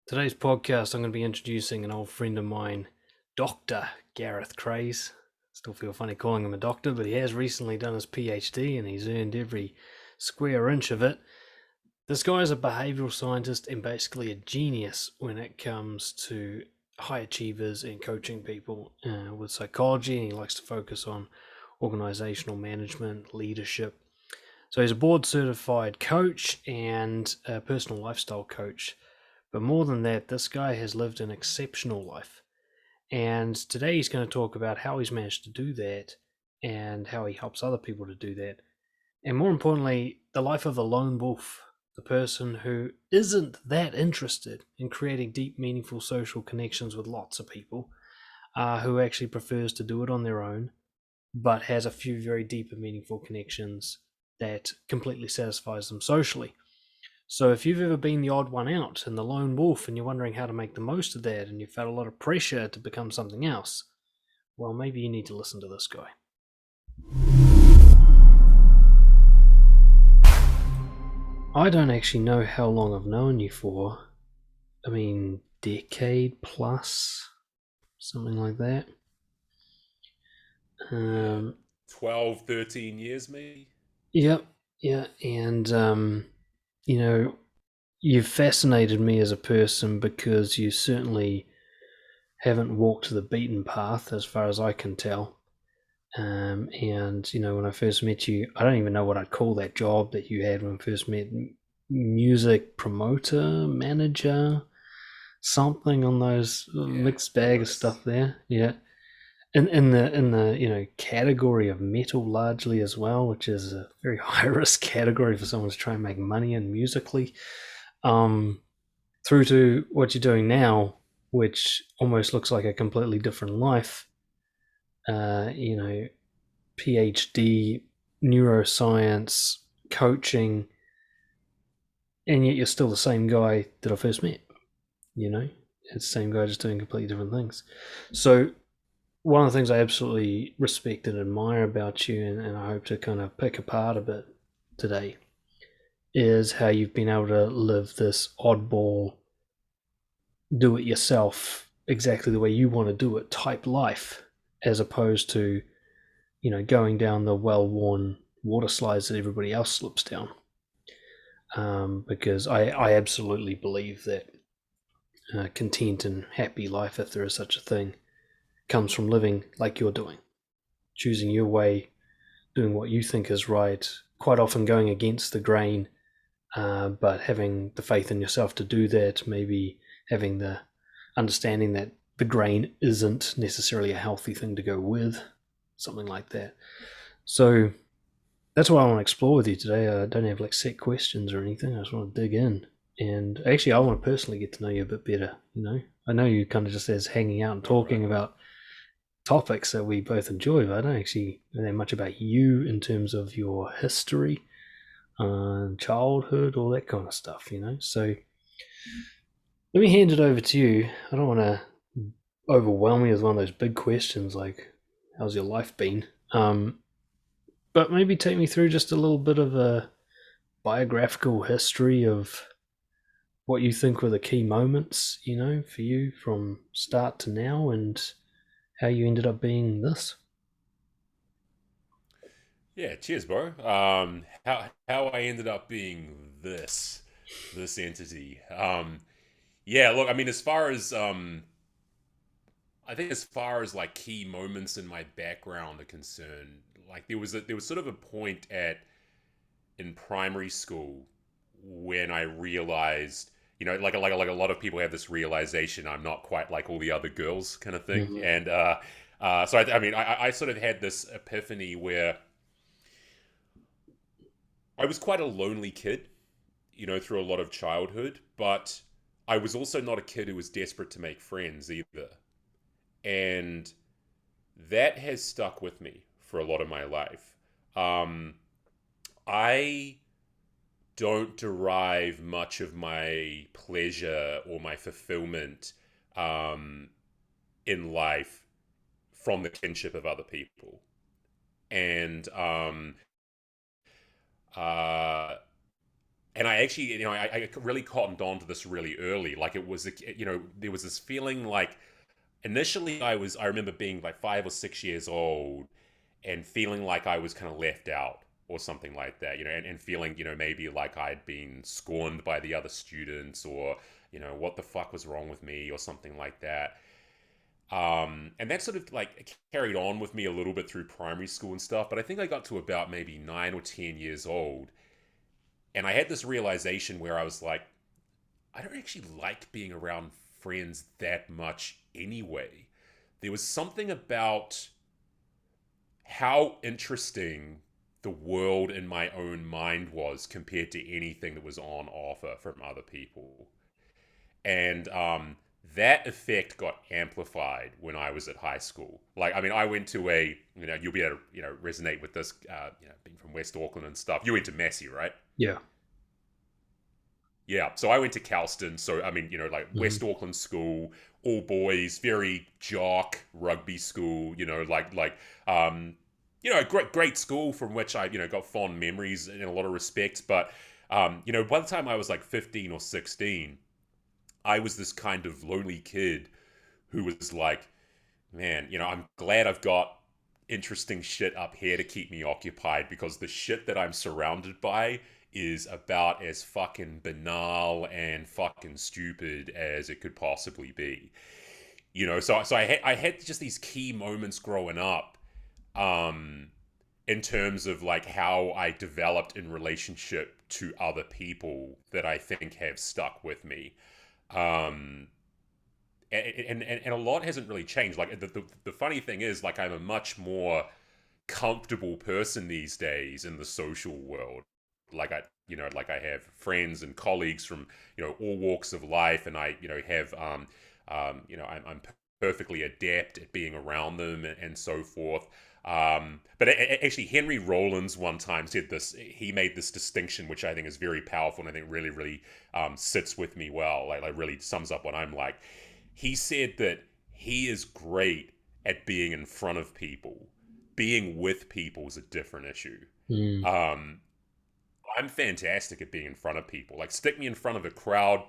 Today's podcast, I'm going to be introducing an old friend of mine, Dr. Gareth Craze. Still feel funny calling him a doctor, but he has recently done his PhD and he's earned every square inch of it. This guy is a behavioural scientist and basically a genius when it comes to high achievers and coaching people with psychology, and he likes to focus on organizational management, leadership. So he's a board certified coach and a personal lifestyle coach. But more than that, this guy has lived an exceptional life. And today he's going to talk about how he's managed to do that and how he helps other people to do that. And more importantly, the life of the lone wolf, the person who isn't that interested in creating deep, meaningful social connections with lots of people, who actually prefers to do it on their own, but has a few very deep and meaningful connections that completely satisfies them socially. So if you've ever been the odd one out and the lone wolf and you're wondering how to make the most of that and you felt a lot of pressure to become something else, well, maybe you need to listen to this guy. I don't actually know how long I've known you for. I mean, decade plus, something like that. Yeah, Um, 12, 13 years maybe. yep, yeah, and you know, you've fascinated me as a person because you certainly haven't walked the beaten path, as far as I can tell. And when I first met you, I don't even know what I'd call that job that you had when we first met. Music promoter, manager, something on those Yeah, mixed more or bag of less. stuff there. Yeah, in the category of metal largely as well, which is a very high risk category for someone to try and make money in musically. Um, Through to what you're doing now, which almost looks like a completely different life. Uh, you know, PhD, neuroscience, coaching, and yet you're still the same guy that I first met. You know, it's the same guy just doing completely different things. So, one of the things I absolutely respect and admire about you, and I hope to kind of pick apart a bit today, is how you've been able to live this oddball, do it yourself, exactly the way you want to do it type life, as opposed to, going down the well worn water slides that everybody else slips down. Because I absolutely believe that content and happy life, if there is such a thing, comes from living like you're doing, choosing your way, doing what you think is right, quite often going against the grain, but having the faith in yourself to do that, maybe having the understanding that the grain isn't necessarily a healthy thing to go with, something like that. So that's what I want to explore with you today. I don't have like set questions or anything. I just want to dig in. And actually, I want to personally get to know you a bit better. I know you kind of just as hanging out and All talking right. about topics that we both enjoy, but I don't actually know much about you in terms of your history, childhood, all that kind of stuff, So let me hand it over to you. I don't want to overwhelm you with one of those big questions like, how's your life been? But maybe take me through just a little bit of a biographical history of what you think were the key moments, for you from start to now and how you ended up being this. Yeah, cheers, bro. How I ended up being this entity. Yeah, look, I mean, I think as far as like key moments in my background are concerned, like there was sort of a point at in primary school when I realized, like a lot of people have this realization I'm not quite like all the other girls kind of thing, Mm-hmm. and so I mean, I sort of had this epiphany where I was quite a lonely kid, through a lot of childhood, but I was also not a kid who was desperate to make friends either, and that has stuck with me for a lot of my life. Um, I don't derive much of my pleasure or my fulfillment um, in life from the kinship of other people. And uh, And I actually, I really cottoned on to this really early. Like it was, there was this feeling like initially I remember being like 5 or 6 years old and feeling like I was kind of left out or something like that, and feeling, maybe like I'd been scorned by the other students or, what the fuck was wrong with me or something like that. And that sort of like carried on with me a little bit through primary school and stuff. But I think I got to about maybe 9 or 10 years old. And I had this realization where I was like, I don't actually like being around friends that much anyway. There was something about how interesting the world in my own mind was compared to anything that was on offer from other people. And that effect got amplified when I was at high school. Like, I mean, I went to you'll be able to, resonate with this, being from West Auckland and stuff. You went to Massey, right? Yeah. Yeah, so I went to Calston. So I mean, like Hmm. West Auckland school, all boys, very jock rugby school. Um, great school from which I got fond memories in a lot of respects. But by the time I was like 15 or 16, I was this kind of lonely kid who was like, man, I'm glad I've got interesting shit up here to keep me occupied because the shit that I'm surrounded by is about as fucking banal and fucking stupid as it could possibly be. So I had just these key moments growing up, um, in terms of like how I developed in relationship to other people that I think have stuck with me. Um, and a lot hasn't really changed. Like the funny thing is, like I'm a much more comfortable person these days in the social world. Like I have friends and colleagues from all walks of life, and I have I'm perfectly adept at being around them and so forth. But actually, Henry Rollins one time said this. He made this distinction, which I think is very powerful, and I think really, really sits with me well. Like really sums up what I'm like. He said that he is great at being in front of people. Being with people is a different issue. Mm. Um, I'm fantastic at being in front of people. Like stick me in front of a crowd,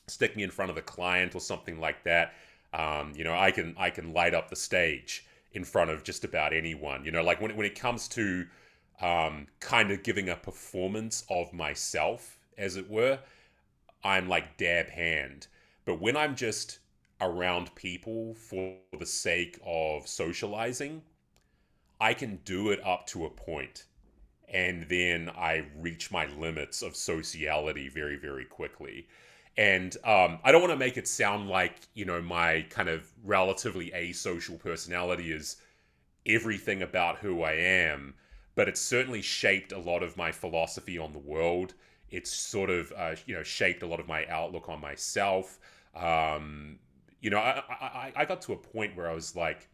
stick me in front of a client or something like that. I can light up the stage in front of just about anyone. Like when it comes to kind of giving a performance of myself, as it were, I'm like dab hand. But when I'm just around people for the sake of socializing, I can do it up to a point, and then I reach my limits of sociality very, very quickly. And I don't want to make it sound like, my kind of relatively asocial personality is everything about who I am, but it's certainly shaped a lot of my philosophy on the world. It's sort of, shaped a lot of my outlook on myself. I got to a point where I was like,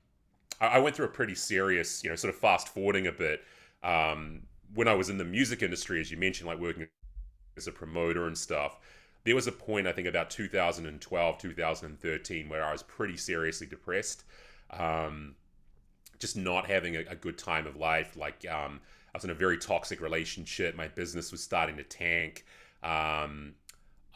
I went through a pretty serious, sort of fast forwarding a bit. When I was in the music industry, as you mentioned, like working as a promoter and stuff, there was a point, I think about 2012, 2013, where I was pretty seriously depressed. Um, just not having a good time of life. I was in a very toxic relationship. My business was starting to tank. Um,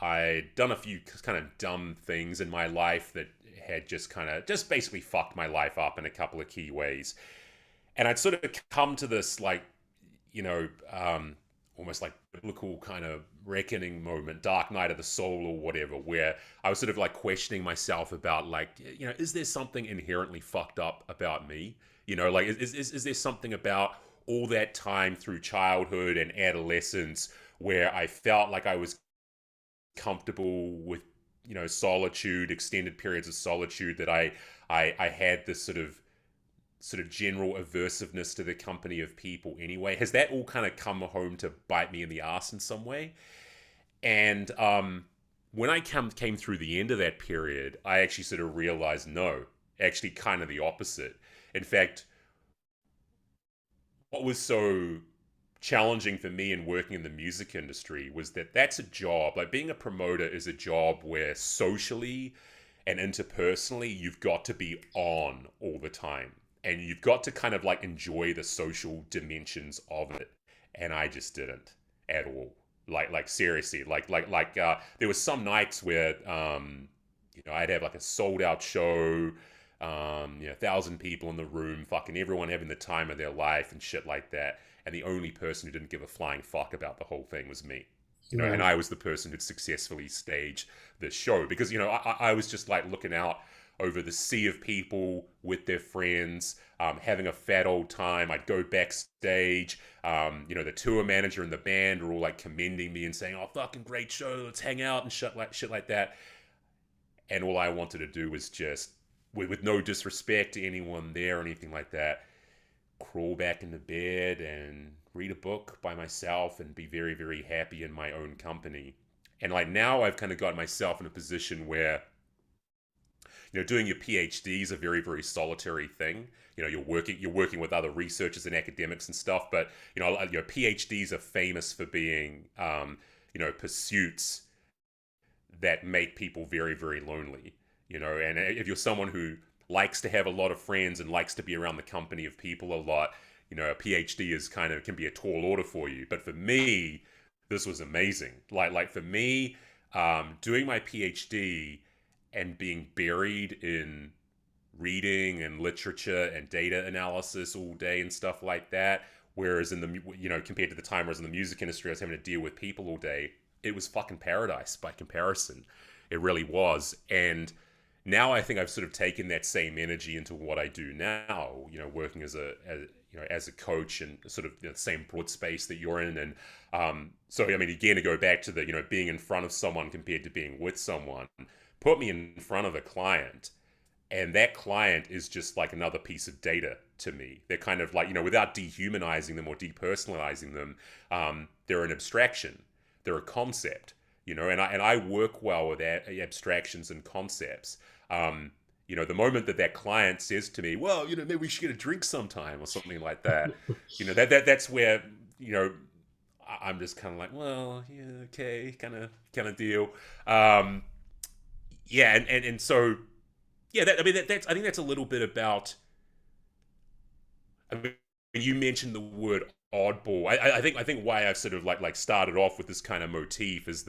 I'd done a few kind of dumb things in my life that had just kind of just basically fucked my life up in a couple of key ways. And I'd sort of come to this like, you know, um, almost like biblical kind of reckoning moment, dark night of the soul or whatever, where I was sort of like questioning myself about like, is there something inherently fucked up about me? Like is there something about all that time through childhood and adolescence where I felt like I was comfortable with solitude, extended periods of solitude, that I had this sort of general aversiveness to the company of people anyway? Has that all kind of come home to bite me in the ass in some way? And when I came through the end of that period, I actually sort of realized no, actually kind of the opposite. In fact, what was so challenging for me in working in the music industry was that that's a job. Like being a promoter is a job where socially and interpersonally, you've got to be on all the time. And you've got to kind of like enjoy the social dimensions of it. And I just didn't at all. Like seriously, there was some nights where I'd have like a sold out show, 1,000 people in the room, fucking everyone having the time of their life and shit like that, and the only person who didn't give a flying fuck about the whole thing was me. And Right. I was the person who'd successfully staged this show because I was just like looking out over the sea of people with their friends, having a fat old time. I'd go backstage. The tour manager and the band are all like commending me and saying, "Oh, fucking great show. Let's hang out and shit like that." And all I wanted to do was just, with no disrespect to anyone there or anything like that, crawl back into bed and read a book by myself and be very, very happy in my own company. And like now I've kind of got myself in a position where, doing your PhD is a very, very solitary thing. You're working with other researchers and academics and stuff, but your PhDs are famous for being pursuits that make people very, very lonely. And if you're someone who likes to have a lot of friends and likes to be around the company of people a lot, a PhD is kind of can be a tall order for you. But for me, this was amazing. Like for me, doing my PhD and being buried in reading and literature and data analysis all day and stuff like that. Whereas in the compared to the time I was in the music industry, I was having to deal with people all day. It was fucking paradise by comparison. It really was. And now I think I've sort of taken that same energy into what I do now. Working as a coach and sort of the same broad space that you're in. And so I mean, again, to go back to the being in front of someone compared to being with someone, put me in front of a client, and that client is just like another piece of data to me. They're kind of like, without dehumanizing them or depersonalizing them, they're an abstraction. They're a concept, and I work well with abstractions and concepts. The moment that client says to me, well, maybe we should get a drink sometime or something like that, that's where, I'm just kind of like, well, yeah, okay, kind of deal. Yeah. And so, yeah, that's, I think that's a little bit about, I mean, you mentioned the word oddball. I think why I've sort of like started off with this kind of motif is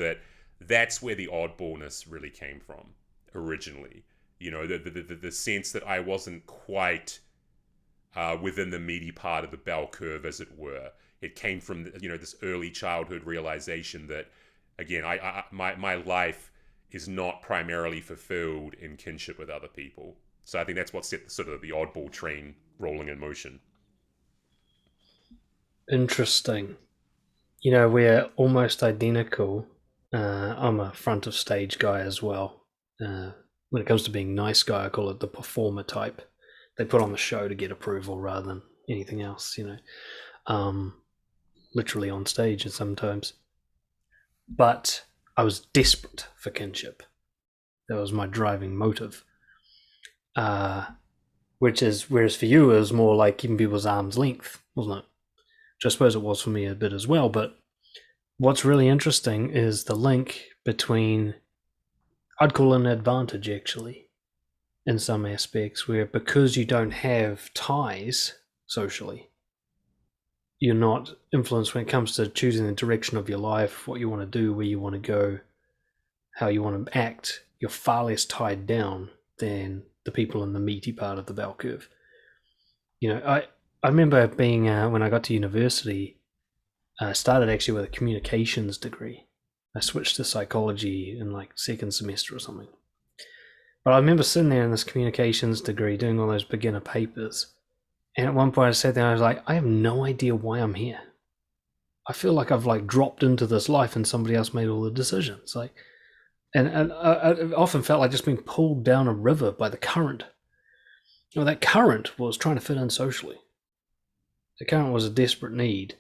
that's where the oddballness really came from originally. The sense that I wasn't quite within the meaty part of the bell curve, as it were. It came from this early childhood realization that, again, my life is not primarily fulfilled in kinship with other people. So I think that's what set sort of the oddball train rolling in motion. Interesting. We're almost identical. I'm a front of stage guy as well. When it comes to being nice guy, I call it the performer type. They put on the show to get approval rather than anything else, um, literally on stage and sometimes. But I was desperate for kinship. That was my driving motive. Whereas for you, it was more like keeping people's arm's length, wasn't it? Which I suppose it was for me a bit as well. But what's really interesting is the link between, I'd call it an advantage actually, in some aspects, where because you don't have ties socially, you're not influenced when it comes to choosing the direction of your life, what you want to do, where you want to go, how you want to act. You're far less tied down than the people in the meaty part of the bell curve. I remember being when I got to university, I started actually with a communications degree. I switched to psychology in like second semester or something. But I remember sitting there in this communications degree doing all those beginner papers. And at one point I sat there and I was like, I have no idea why I'm here. I feel like I've like dropped into this life and somebody else made all the decisions. And I often felt like just being pulled down a river by the current. That current was trying to fit in socially. The current was a desperate need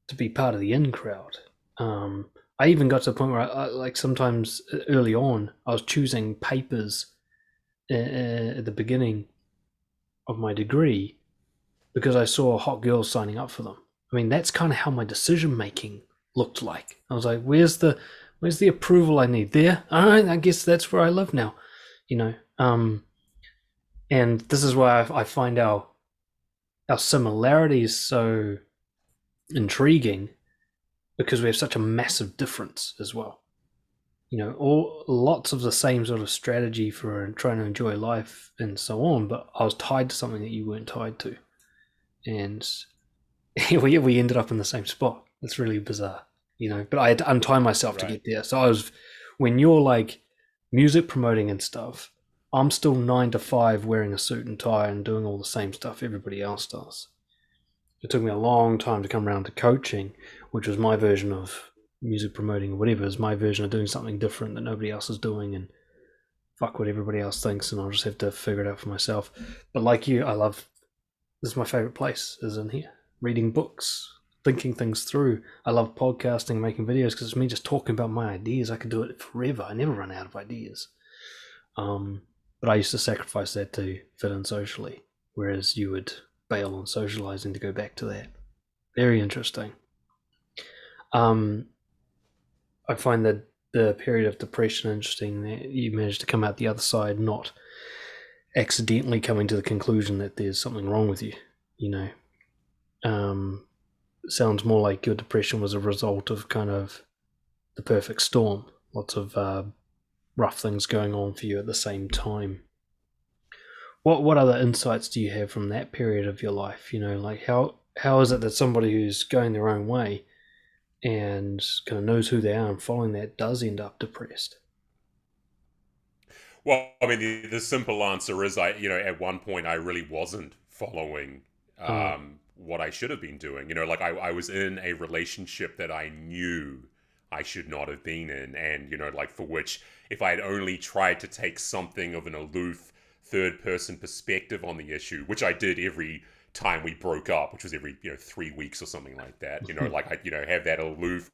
to be part of the in crowd. I even got to the point where like sometimes early on, I was choosing papers at the beginning of my degree because I saw hot girls signing up for them. I mean, that's kind of how my decision making looked like. I was like, where's the approval I need? There? All right, I guess that's where I live now. And this is why I find our similarities so intriguing, because we have such a massive difference as well. You know, all lots of the same sort of strategy for trying to enjoy life and so on, but I was tied to something that you weren't tied to, and we ended up in the same spot. It's really bizarre, you know. But I had to untie myself to Right. get there. So I was, when you're like music promoting and stuff, I'm still 9 to 5 wearing a suit and tie and doing all the same stuff everybody else does. It took me a long time to come around to coaching, which was my version of music promoting or whatever. Is my version of doing something different that nobody else is doing, and fuck what everybody else thinks, and I'll just have to figure it out for myself. But like you, I love, this is my favorite place, is in here. Reading books, thinking things through. I love podcasting, making videos, because it's me just talking about my ideas. I could do it forever. I never run out of ideas. But I used to sacrifice that to fit in socially, whereas you would bail on socializing to go back to that. Very interesting. I find that the period of depression interesting, that you managed to come out the other side not accidentally coming to the conclusion that there's something wrong with you, you know. Sounds more like your depression was a result of kind of the perfect storm, lots of rough things going on for you at the same time. What other insights do you have from that period of your life? You know, like how is it that somebody who's going their own way and kind of knows who they are and following that does end up depressed? Well, I mean, the simple answer is at one point I really wasn't following Oh, what I should have been doing. Like I was in a relationship that I knew I should not have been in. And, like for which if I had only tried to take something of an aloof third person perspective on the issue, which I did every time we broke up, which was every, 3 weeks or something like that, like I, have that aloof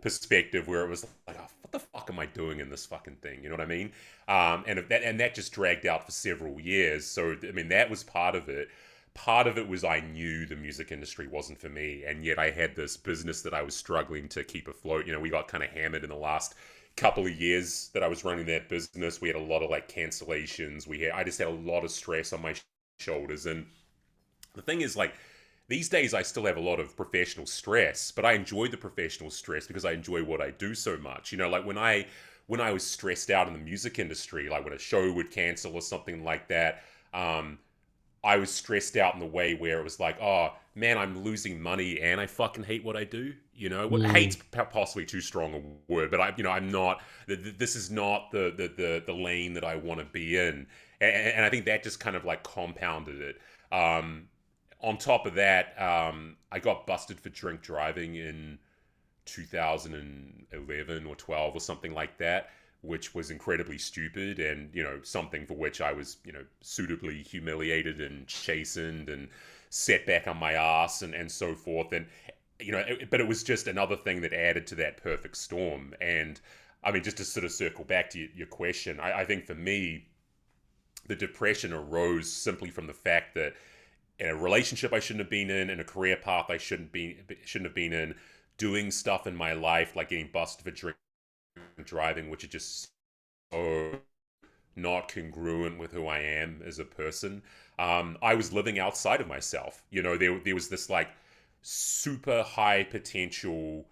perspective where it was like, oh, what the fuck am I doing in this fucking thing? You know what I mean? And that just dragged out for several years. So I mean, that was part of it. Part of it was I knew the music industry wasn't for me, and yet I had this business that I was struggling to keep afloat. We got kind of hammered in the last couple of years that I was running that business. We had a lot of like cancellations. I just had a lot of stress on my shoulders, and the thing is, like, these days I still have a lot of professional stress, but I enjoy the professional stress because I enjoy what I do so much. Like when I was stressed out in the music industry, like when a show would cancel or something like that, I was stressed out in the way where it was like, oh man, I'm losing money and I fucking hate what I do. What hate's mm, possibly too strong a word, but I'm not. This is not the lane that I want to be in, and I think that just kind of like compounded it. On top of that, I got busted for drink driving in 2011 or 12 or something like that, which was incredibly stupid and, something for which I was, suitably humiliated and chastened and set back on my ass and so forth. And, but it was just another thing that added to that perfect storm. And I mean, just to sort of circle back to your question, I think for me, the depression arose simply from the fact that in a relationship I shouldn't have been in a career path I shouldn't have been in, doing stuff in my life like getting busted for drink driving, which is just so not congruent with who I am as a person. I was living outside of myself. There was this like super high potential,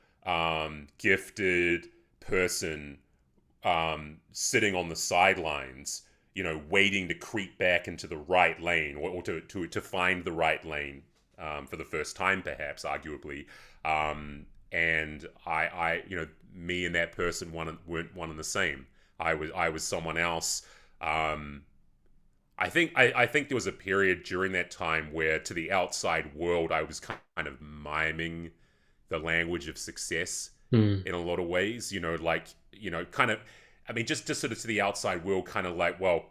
gifted person sitting on the sidelines, waiting to creep back into the right lane or to find the right lane for the first time, perhaps, arguably. And me and that person weren't one and the same. I was someone else. I think there was a period during that time where, to the outside world, I was kind of miming the language of success mm, in a lot of ways. Like kind of, I mean, just sort of to the outside world, kind of like, well,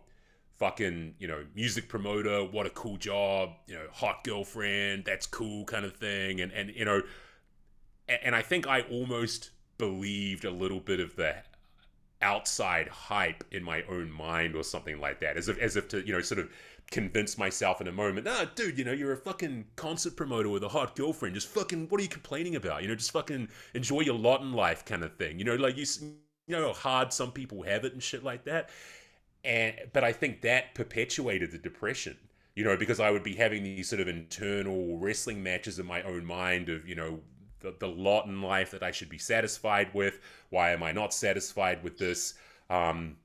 fucking, music promoter, what a cool job, hot girlfriend, that's cool, kind of thing, and I think I almost believed a little bit of the outside hype in my own mind or something like that, as if to sort of convince myself in a moment, dude, you're a fucking concert promoter with a hot girlfriend, just fucking, what are you complaining about, just fucking enjoy your lot in life, kind of thing, like you know how hard some people have it and shit like that. But I think that perpetuated the depression, because I would be having these sort of internal wrestling matches in my own mind of, the lot in life that I should be satisfied with. Why am I not satisfied with this? And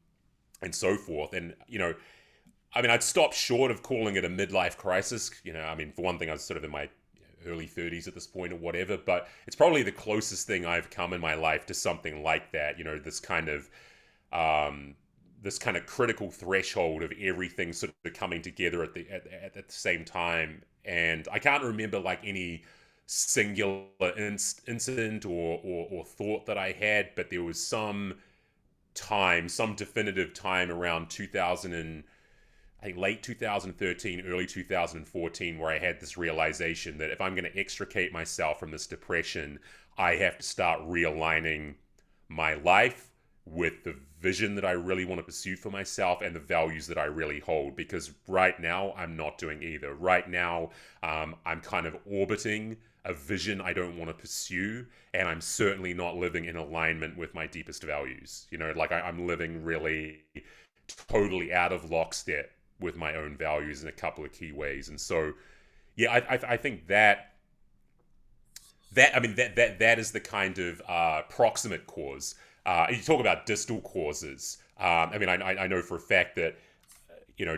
so forth. And, I mean, I'd stop short of calling it a midlife crisis. I mean, for one thing, I was sort of in my early 30s at this point or whatever, but it's probably the closest thing I've come in my life to something like that. This kind of critical threshold of everything sort of coming together at the same time. And I can't remember like any singular incident or thought that I had, but there was some definitive time around 2000 and I think late 2013, early 2014, where I had this realization that if I'm going to extricate myself from this depression, I have to start realigning my life with the vision that I really want to pursue for myself and the values that I really hold. Because right now, I'm not doing either. Right now, I'm kind of orbiting a vision I don't want to pursue, and I'm certainly not living in alignment with my deepest values. Like I'm living really totally out of lockstep with my own values in a couple of key ways. And so, yeah, I think that is the kind of proximate cause. You talk about distal causes. I mean, I know for a fact that,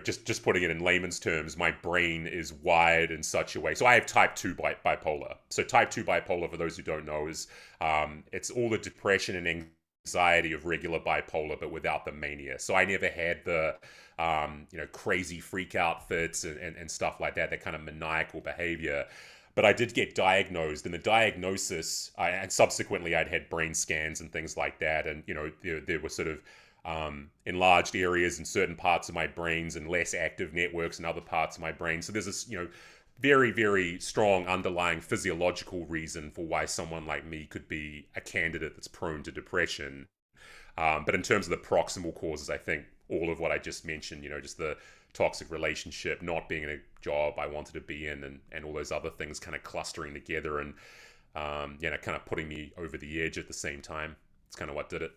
just putting it in layman's terms, my brain is wired in such a way. So I have type 2 bipolar. So type 2 bipolar, for those who don't know, is it's all the depression and anxiety of regular bipolar, but without the mania. So I never had the crazy freak out fits and stuff like that kind of maniacal behavior. But I did get diagnosed, and the diagnosis, and subsequently I'd had brain scans and things like that, and there were sort of enlarged areas in certain parts of my brains and less active networks in other parts of my brain. So there's this very, very strong underlying physiological reason for why someone like me could be a candidate that's prone to depression. But in terms of the proximal causes, I think all of what I just mentioned, just the toxic relationship, not being in a job I wanted to be in, and all those other things kind of clustering together and, kind of putting me over the edge at the same time. It's kind of what did it.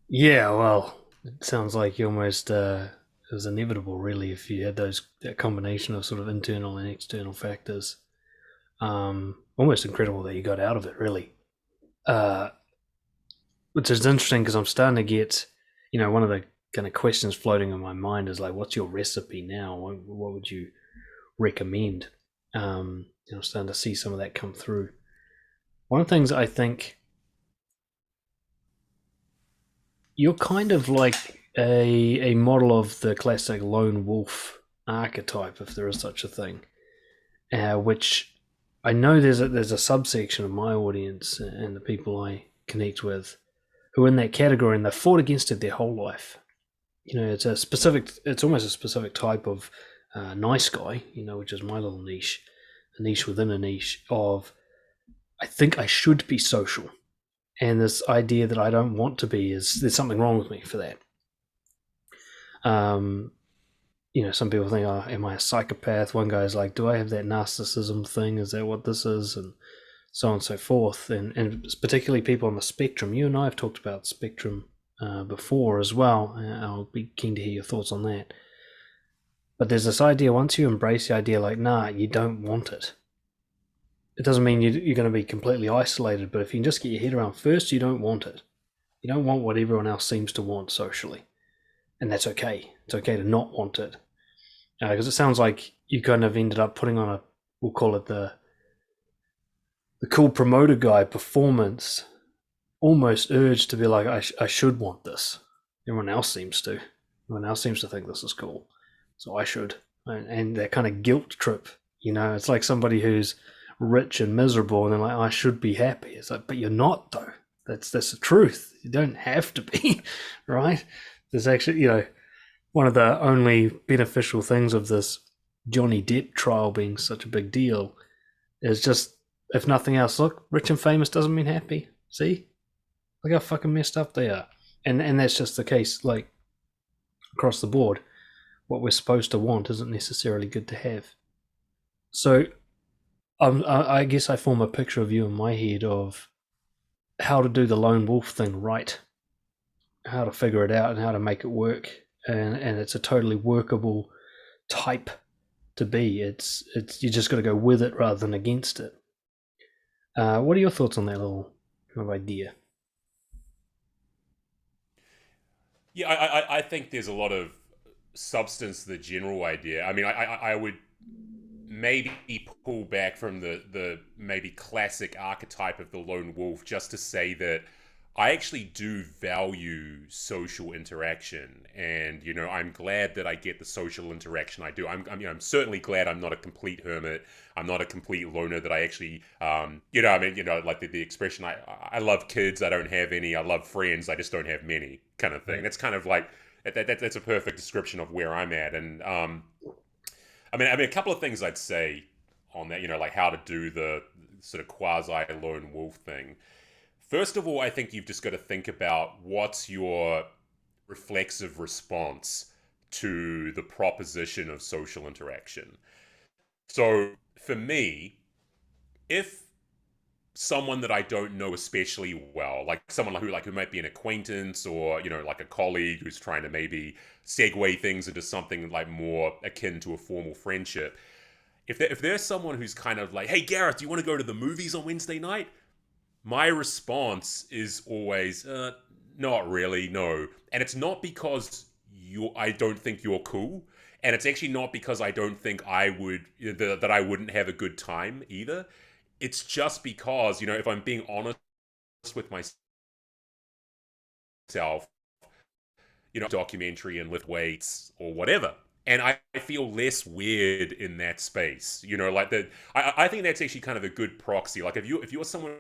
Yeah, well, it sounds like you almost it was inevitable, really, if you had that combination of sort of internal and external factors. Almost incredible that you got out of it, really. Which is interesting because I'm starting to get, one of the kind of questions floating in my mind is like, what's your recipe now? What would you recommend? Starting to see some of that come through. One of the things I think, you're kind of like a model of the classic lone wolf archetype, if there is such a thing, which I know there's a subsection of my audience and the people I connect with who are in that category, and they've fought against it their whole life. It's almost a specific type of nice guy, which is my little niche, a niche within a niche of, I think I should be social. And this idea that I don't want to be, there's something wrong with me for that. Some people think, oh, am I a psychopath? One guy's like, do I have that narcissism thing? Is that what this is? And so on and so forth. And particularly people on the spectrum. You and I have talked about spectrum before as well. I'll be keen to hear your thoughts on that. But there's this idea, once you embrace the idea like, nah, you don't want it. It doesn't mean you're going to be completely isolated, but if you can just get your head around, first, you don't want it. You don't want what everyone else seems to want socially. And that's okay. It's okay to not want it. Because it sounds like you kind of ended up putting on we'll call it the cool promoter guy performance, almost urge to be like, I should want this. Everyone else seems to. Everyone else seems to think this is cool. So I should. And that kind of guilt trip, it's like somebody who's rich and miserable and they're like, I should be happy. It's like, but you're not, though. That's the truth. You don't have to be, right? There's actually, one of the only beneficial things of this Johnny Depp trial being such a big deal is just, if nothing else, look, rich and famous doesn't mean happy. See? Look how fucking messed up they are. And that's just the case, like, across the board. What we're supposed to want isn't necessarily good to have. So I guess I form a picture of you in my head of how to do the lone wolf thing right, how to figure it out and how to make it work. And it's a totally workable type to be. It's you just got to go with it rather than against it. What are your thoughts on that little kind of idea? Yeah, I think there's a lot of substance to the general idea. I mean, I would maybe pull back from the maybe classic archetype of the lone wolf just to say that I actually do value social interaction, and I'm glad that I get the social interaction I do. I'm certainly glad I'm not a complete hermit. I'm not a complete loner. That I actually, I mean, like the expression, I love kids. I don't have any. I love friends. I just don't have many, kind of thing. Right. That's kind of like that's a perfect description of where I'm at, and I mean, a couple of things I'd say on that, like how to do the sort of quasi lone wolf thing. First of all, I think you've just got to think about what's your reflexive response to the proposition of social interaction. So for me, if someone that I don't know especially well, like someone who might be an acquaintance or like a colleague who's trying to maybe segue things into something like more akin to a formal friendship. If there's someone who's kind of like, hey Gareth, do you want to go to the movies on Wednesday night? My response is always, not really, no. And it's not because I don't think you're cool, and it's actually not because I don't think I would that I wouldn't have a good time either. It's just because if I'm being honest with myself, documentary and lift weights or whatever. And I feel less weird in that space. Like that. I think that's actually kind of a good proxy. Like if you're someone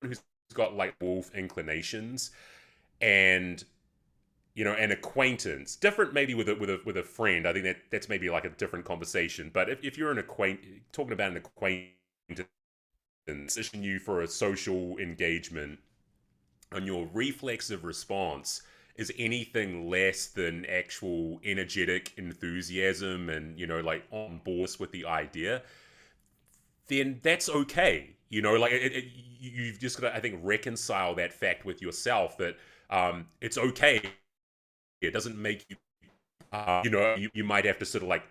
who's got like wolf inclinations and an acquaintance, different maybe with a friend. I think that's maybe like a different conversation. But if you're talking about an acquaintance, position you for a social engagement, and your reflexive response is anything less than actual energetic enthusiasm and like on board with the idea, then that's okay. Like you've just got to, I think, reconcile that fact with yourself that it's okay. It doesn't make you, you might have to sort of like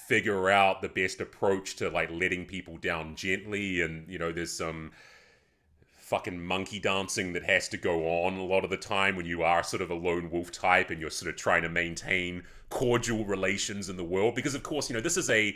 figure out the best approach to like letting people down gently, and there's some fucking monkey dancing that has to go on a lot of the time when you are sort of a lone wolf type and you're sort of trying to maintain cordial relations in the world, because of course this is an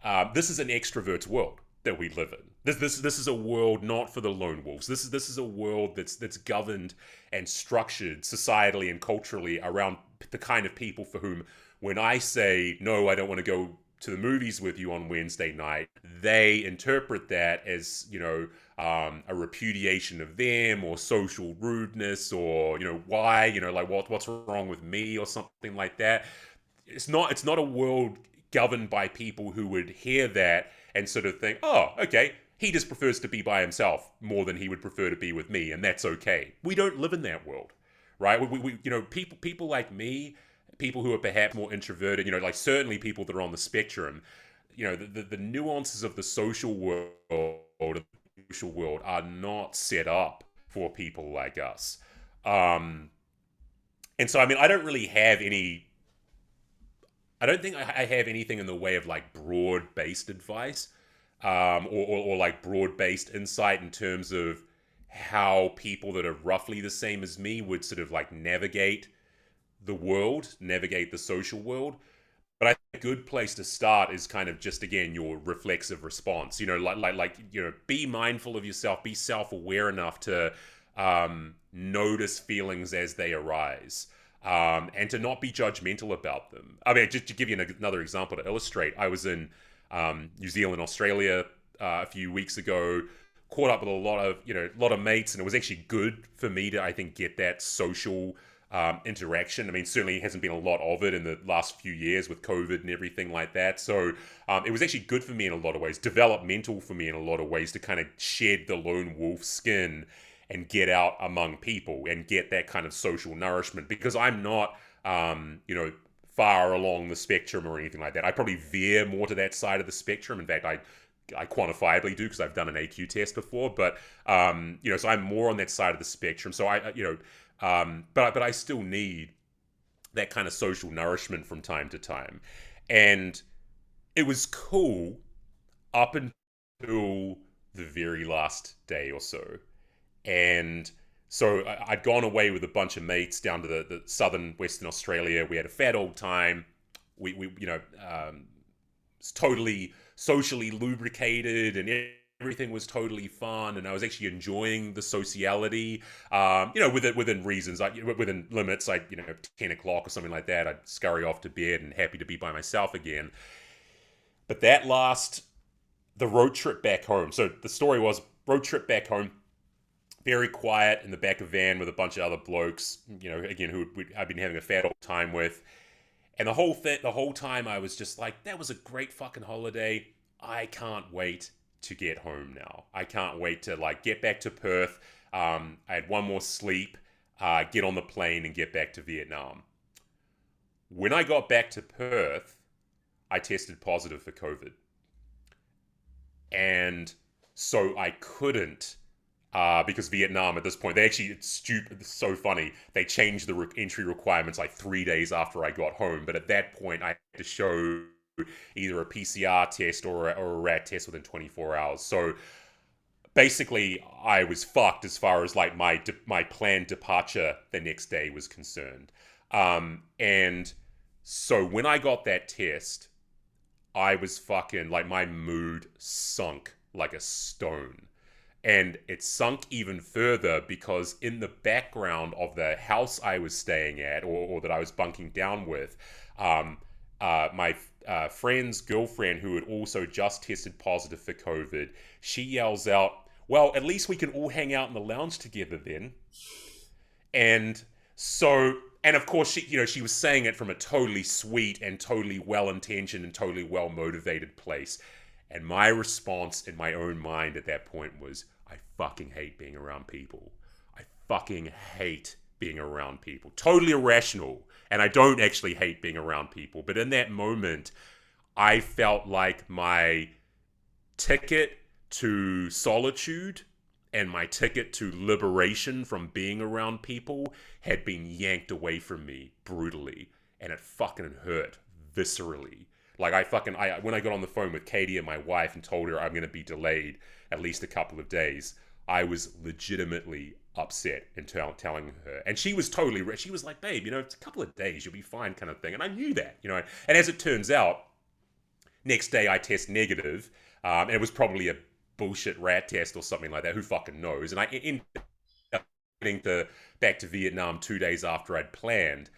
extrovert's world that we live in. This is a world not for the lone wolves. This is a world that's governed and structured societally and culturally around the kind of people for whom, when I say no, I don't want to go to the movies with you on Wednesday night, they interpret that as a repudiation of them or social rudeness, or why, like what's wrong with me or something like that. It's not a world governed by people who would hear that and sort of think, oh, okay, he just prefers to be by himself more than he would prefer to be with me, and that's okay. We don't live in that world, right? People like me, people who are perhaps more introverted, like certainly people that are on the spectrum, the nuances of the social world are not set up for people like us. Um, and so, I mean, I don't think I have anything in the way of like broad based advice, or like broad based insight in terms of how people that are roughly the same as me would sort of like navigate the social world. But I think a good place to start is kind of just again your reflexive response. Be mindful of yourself, be self aware enough to notice feelings as they arise, and to not be judgmental about them. I mean, just to give you another example to illustrate, I was in New Zealand, Australia a few weeks ago. Caught up with a lot of mates, and it was actually good for me to, I think, get that social interaction. I mean, certainly hasn't been a lot of it in the last few years with COVID and everything like that. So it was actually good for me in a lot of ways, developmental for me in a lot of ways, to kind of shed the lone wolf skin and get out among people and get that kind of social nourishment, because I'm not, far along the spectrum or anything like that. I probably veer more to that side of the spectrum. In fact, I quantifiably do, because I've done an AQ test before, but so I'm more on that side of the spectrum. So but I still need that kind of social nourishment from time to time, and it was cool up until the very last day or so. And so I'd gone away with a bunch of mates down to the southern Western Australia. We had a fat old time. We it's totally socially lubricated and everything was totally fun, and I was actually enjoying the sociality. Within reasons, within limits. 10 o'clock or something like that, I'd scurry off to bed and happy to be by myself again. But the road trip back home. So the story was road trip back home, very quiet in the back of a van with a bunch of other blokes, again, who I've been having a fat old time with. And the whole time I was just like, that was a great fucking holiday. I can't wait to get home now. I can't wait to get back to Perth. I had one more sleep, get on the plane and get back to Vietnam. When I got back to Perth, I tested positive for COVID. And so I couldn't, because Vietnam at this point, they actually, it's stupid, it's so funny, they changed the entry requirements like 3 days after I got home. But at that point, I had to show either a PCR test or a rat test within 24 hours. So basically, I was fucked as far as my planned departure the next day was concerned. And so when I got that test, I was fucking my mood sunk like a stone. And it sunk even further because in the background of the house I was staying at, or that I was bunking down with, my friend's girlfriend, who had also just tested positive for COVID, she yells out, "Well, at least we can all hang out in the lounge together then." And so, and of course, she was saying it from a totally sweet and totally well-intentioned and totally well-motivated place. And my response in my own mind at that point was, I fucking hate being around people. I fucking hate being around people. Totally irrational. And I don't actually hate being around people. But in that moment, I felt like my ticket to solitude and my ticket to liberation from being around people had been yanked away from me brutally. And it fucking hurt viscerally. When I got on the phone with Katie and my wife and told her I'm going to be delayed at least a couple of days, I was legitimately upset and telling her. And she was she was like, "Babe, it's a couple of days, you'll be fine," kind of thing. And I knew that, And as it turns out, next day I test negative, and it was probably a bullshit rat test or something like that. Who fucking knows? And I ended up getting back to Vietnam 2 days after I'd planned.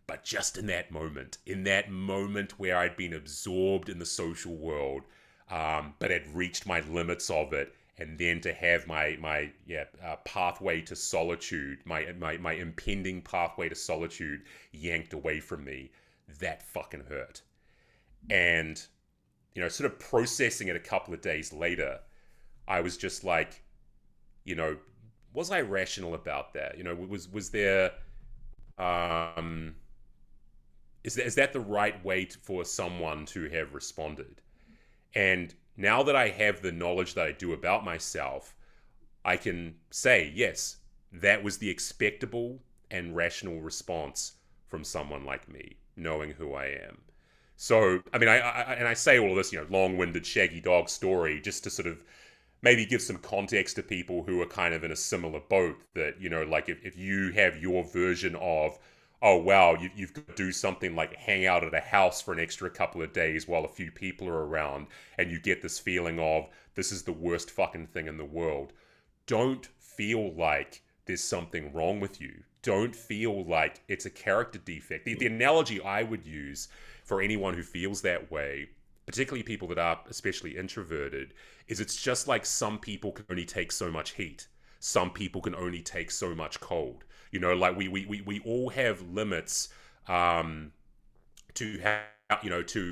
But just in that moment where I'd been absorbed in the social world, but had reached my limits of it, and then to have my pathway to solitude, my impending pathway to solitude yanked away from me, that fucking hurt. And sort of processing it a couple of days later, I was just like, was I rational about that? Was there is that the right way for someone to have responded? And now that I have the knowledge that I do about myself, I can say, yes, that was the expectable and rational response from someone like me, knowing who I am. So, I mean, I say all of this, long-winded shaggy dog story just to sort of maybe give some context to people who are kind of in a similar boat, that, if you have your version of, oh, wow, you've got to do something like hang out at a house for an extra couple of days while a few people are around, and you get this feeling of, this is the worst fucking thing in the world. Don't feel like there's something wrong with you. Don't feel like it's a character defect. The analogy I would use for anyone who feels that way, particularly people that are especially introverted, is it's just like some people can only take so much heat. Some people can only take so much cold. We all have limits to have,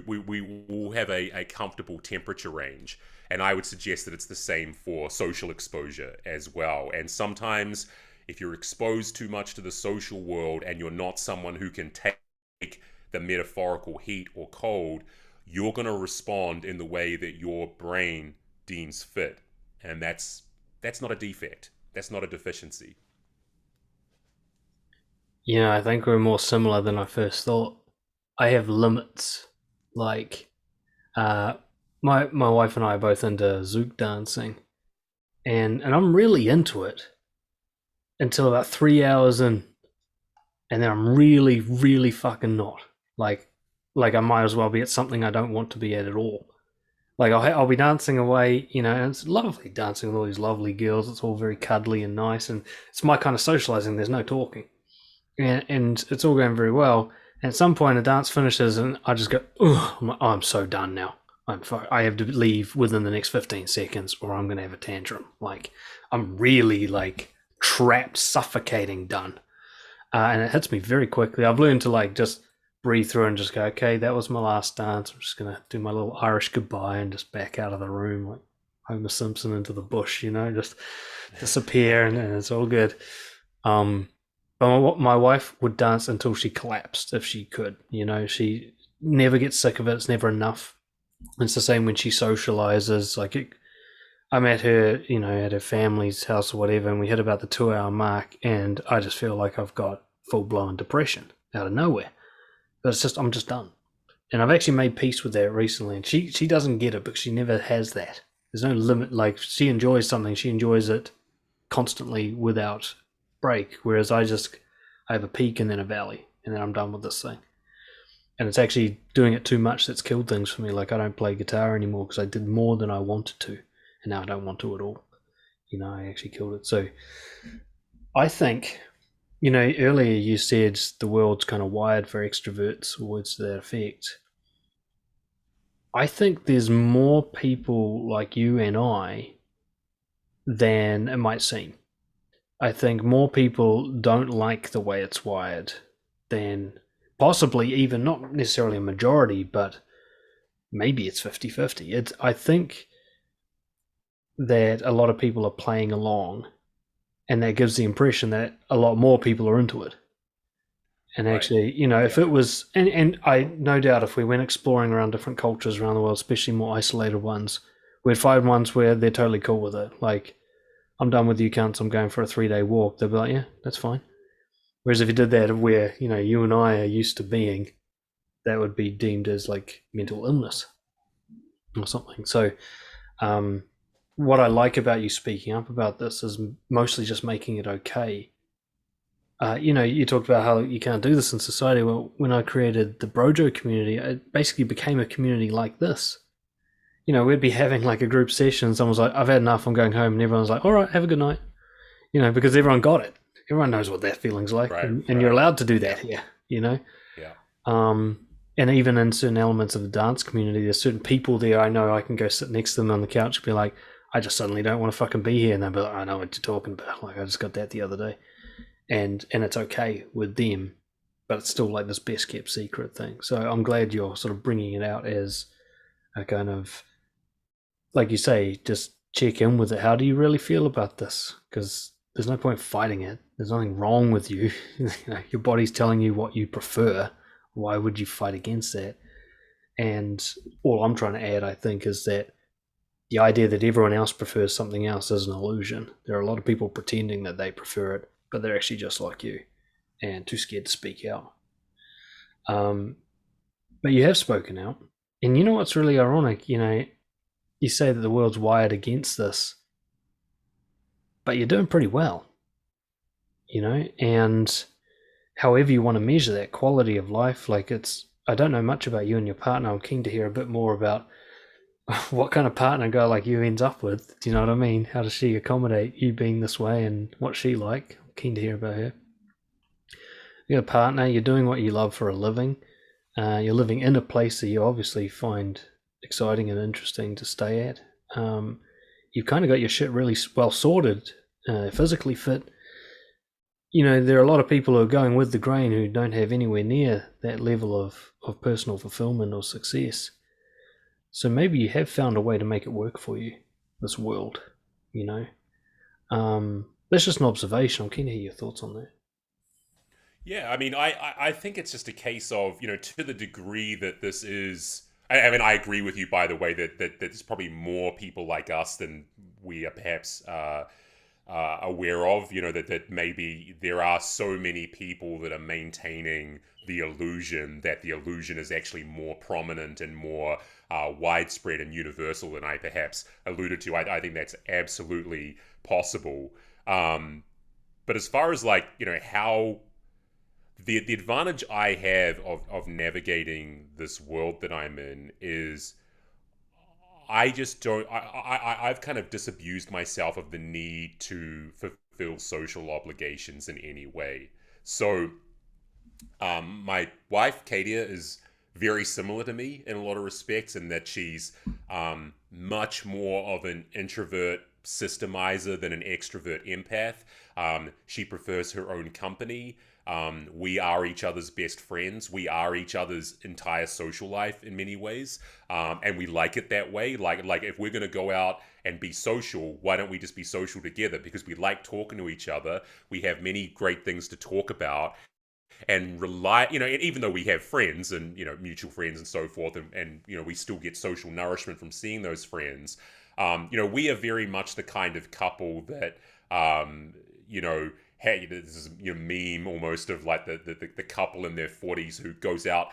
we all have a comfortable temperature range. And I would suggest that it's the same for social exposure as well. And sometimes if you're exposed too much to the social world and you're not someone who can take the metaphorical heat or cold, you're going to respond in the way that your brain deems fit. And that's not a defect. That's not a deficiency. Yeah, I think we're more similar than I first thought. I have limits. Like, my wife and I are both into Zook dancing, and I'm really into it until about 3 hours in, and then I'm really, really fucking not. Like, like I might as well be at something I don't want to be at all. Like I'll be dancing away, and it's lovely dancing with all these lovely girls. It's all very cuddly and nice, and it's my kind of socializing. There's no talking, and it's all going very well. And at some point, the dance finishes, and I just go, "Ugh, I'm so done now. I have to leave within the next 15 seconds, or I'm gonna have a tantrum. Like I'm really like trapped, suffocating, done." And it hits me very quickly. I've learned to like just breathe through and just go, okay, that was my last dance. I'm just gonna do my little Irish goodbye and just back out of the room like Homer Simpson into the bush, just disappear, and it's all good. But my wife would dance until she collapsed if she could. She never gets sick of it. It's never enough. It's the same when she socializes. I'm at her, at her family's house or whatever, and we hit about the 2 hour mark, and I just feel like I've got full blown depression out of nowhere. But it's just, I'm just done. And I've actually made peace with that recently, and she doesn't get it because she never has that. There's no limit. Like, she enjoys something, she enjoys it constantly without break, whereas I have a peak and then a valley, and then I'm done with this thing. And it's actually doing it too much that's killed things for me. Like, I don't play guitar anymore because I did more than I wanted to, and now I don't want to at all. I actually killed it. So I think, earlier you said the world's kind of wired for extroverts, or words to that effect. I think there's more people like you and I than it might seem. I think more people don't like the way it's wired than possibly even not necessarily a majority, but maybe it's 50-50. I think that a lot of people are playing along, and that gives the impression that a lot more people are into it. And Right. actually, if it was, and I no doubt if we went exploring around different cultures around the world, especially more isolated ones, we'd find ones where they're totally cool with it. Like, I'm done with you cunts, I'm going for a 3-day walk. They'll be like, yeah, that's fine. Whereas if you did that where, you and I are used to being, that would be deemed as like mental illness or something. So, what I like about you speaking up about this is mostly just making it okay. You talked about how you can't do this in society. Well, when I created the Brojo community, it basically became a community like this. We'd be having like a group session. Someone's like, I've had enough, I'm going home. And everyone's like, all right, have a good night. Because everyone got it. Everyone knows what that feeling's like. Right. And you're allowed to do that here, Yeah. And even in certain elements of the dance community, there's certain people there I know I can go sit next to them on the couch and be like, I just suddenly don't want to fucking be here. And they'll be like, I know what you're talking about. Like, I just got that the other day. And it's okay with them, but it's still like this best kept secret thing. So I'm glad you're sort of bringing it out as a kind of, like you say, just check in with it. How do you really feel about this? Because there's no point fighting it. There's nothing wrong with you. Your body's telling you what you prefer. Why would you fight against that? And all I'm trying to add, I think, is that the idea that everyone else prefers something else is an illusion. There are a lot of people pretending that they prefer it, but they're actually just like you and too scared to speak out. But you have spoken out. And you know what's really ironic? You say that the world's wired against this, but you're doing pretty well. And however you want to measure that quality of life, like I don't know much about you and your partner. I'm keen to hear a bit more about what kind of partner a guy like you ends up with. Do you know what I mean? How does she accommodate you being this way, and what's she like? I'm keen to hear about her. You're a partner, you're doing what you love for a living. You're living in a place that you obviously find exciting and interesting to stay at. You've kind of got your shit really well sorted, physically fit. There are a lot of people who are going with the grain who don't have anywhere near that level of personal fulfillment or success. So maybe you have found a way to make it work for you, this world, That's just an observation. I'm keen to hear your thoughts on that. Yeah, I mean, I think it's just a case of, to the degree that this is. I mean, I agree with you, by the way, that there's probably more people like us than we are perhaps aware of, that maybe there are so many people that are maintaining the illusion that the illusion is actually more prominent and more widespread and universal than I perhaps alluded to. I think that's absolutely possible. But as far as like, how the advantage I have of navigating this world that I'm in is I just don't. I've kind of disabused myself of the need to fulfill social obligations in any way. So, my wife Katia is very similar to me in a lot of respects, in that she's much more of an introvert systemizer than an extrovert empath. She prefers her own company. We are each other's best friends. We are each other's entire social life in many ways, and we like it that way. Like if we're gonna go out and be social, why don't we just be social together? Because we like talking to each other. We have many great things to talk about, and rely. And even though we have friends and mutual friends and so forth, and we still get social nourishment from seeing those friends. We are very much the kind of couple that hey, this is meme almost of like the couple in their 40s who goes out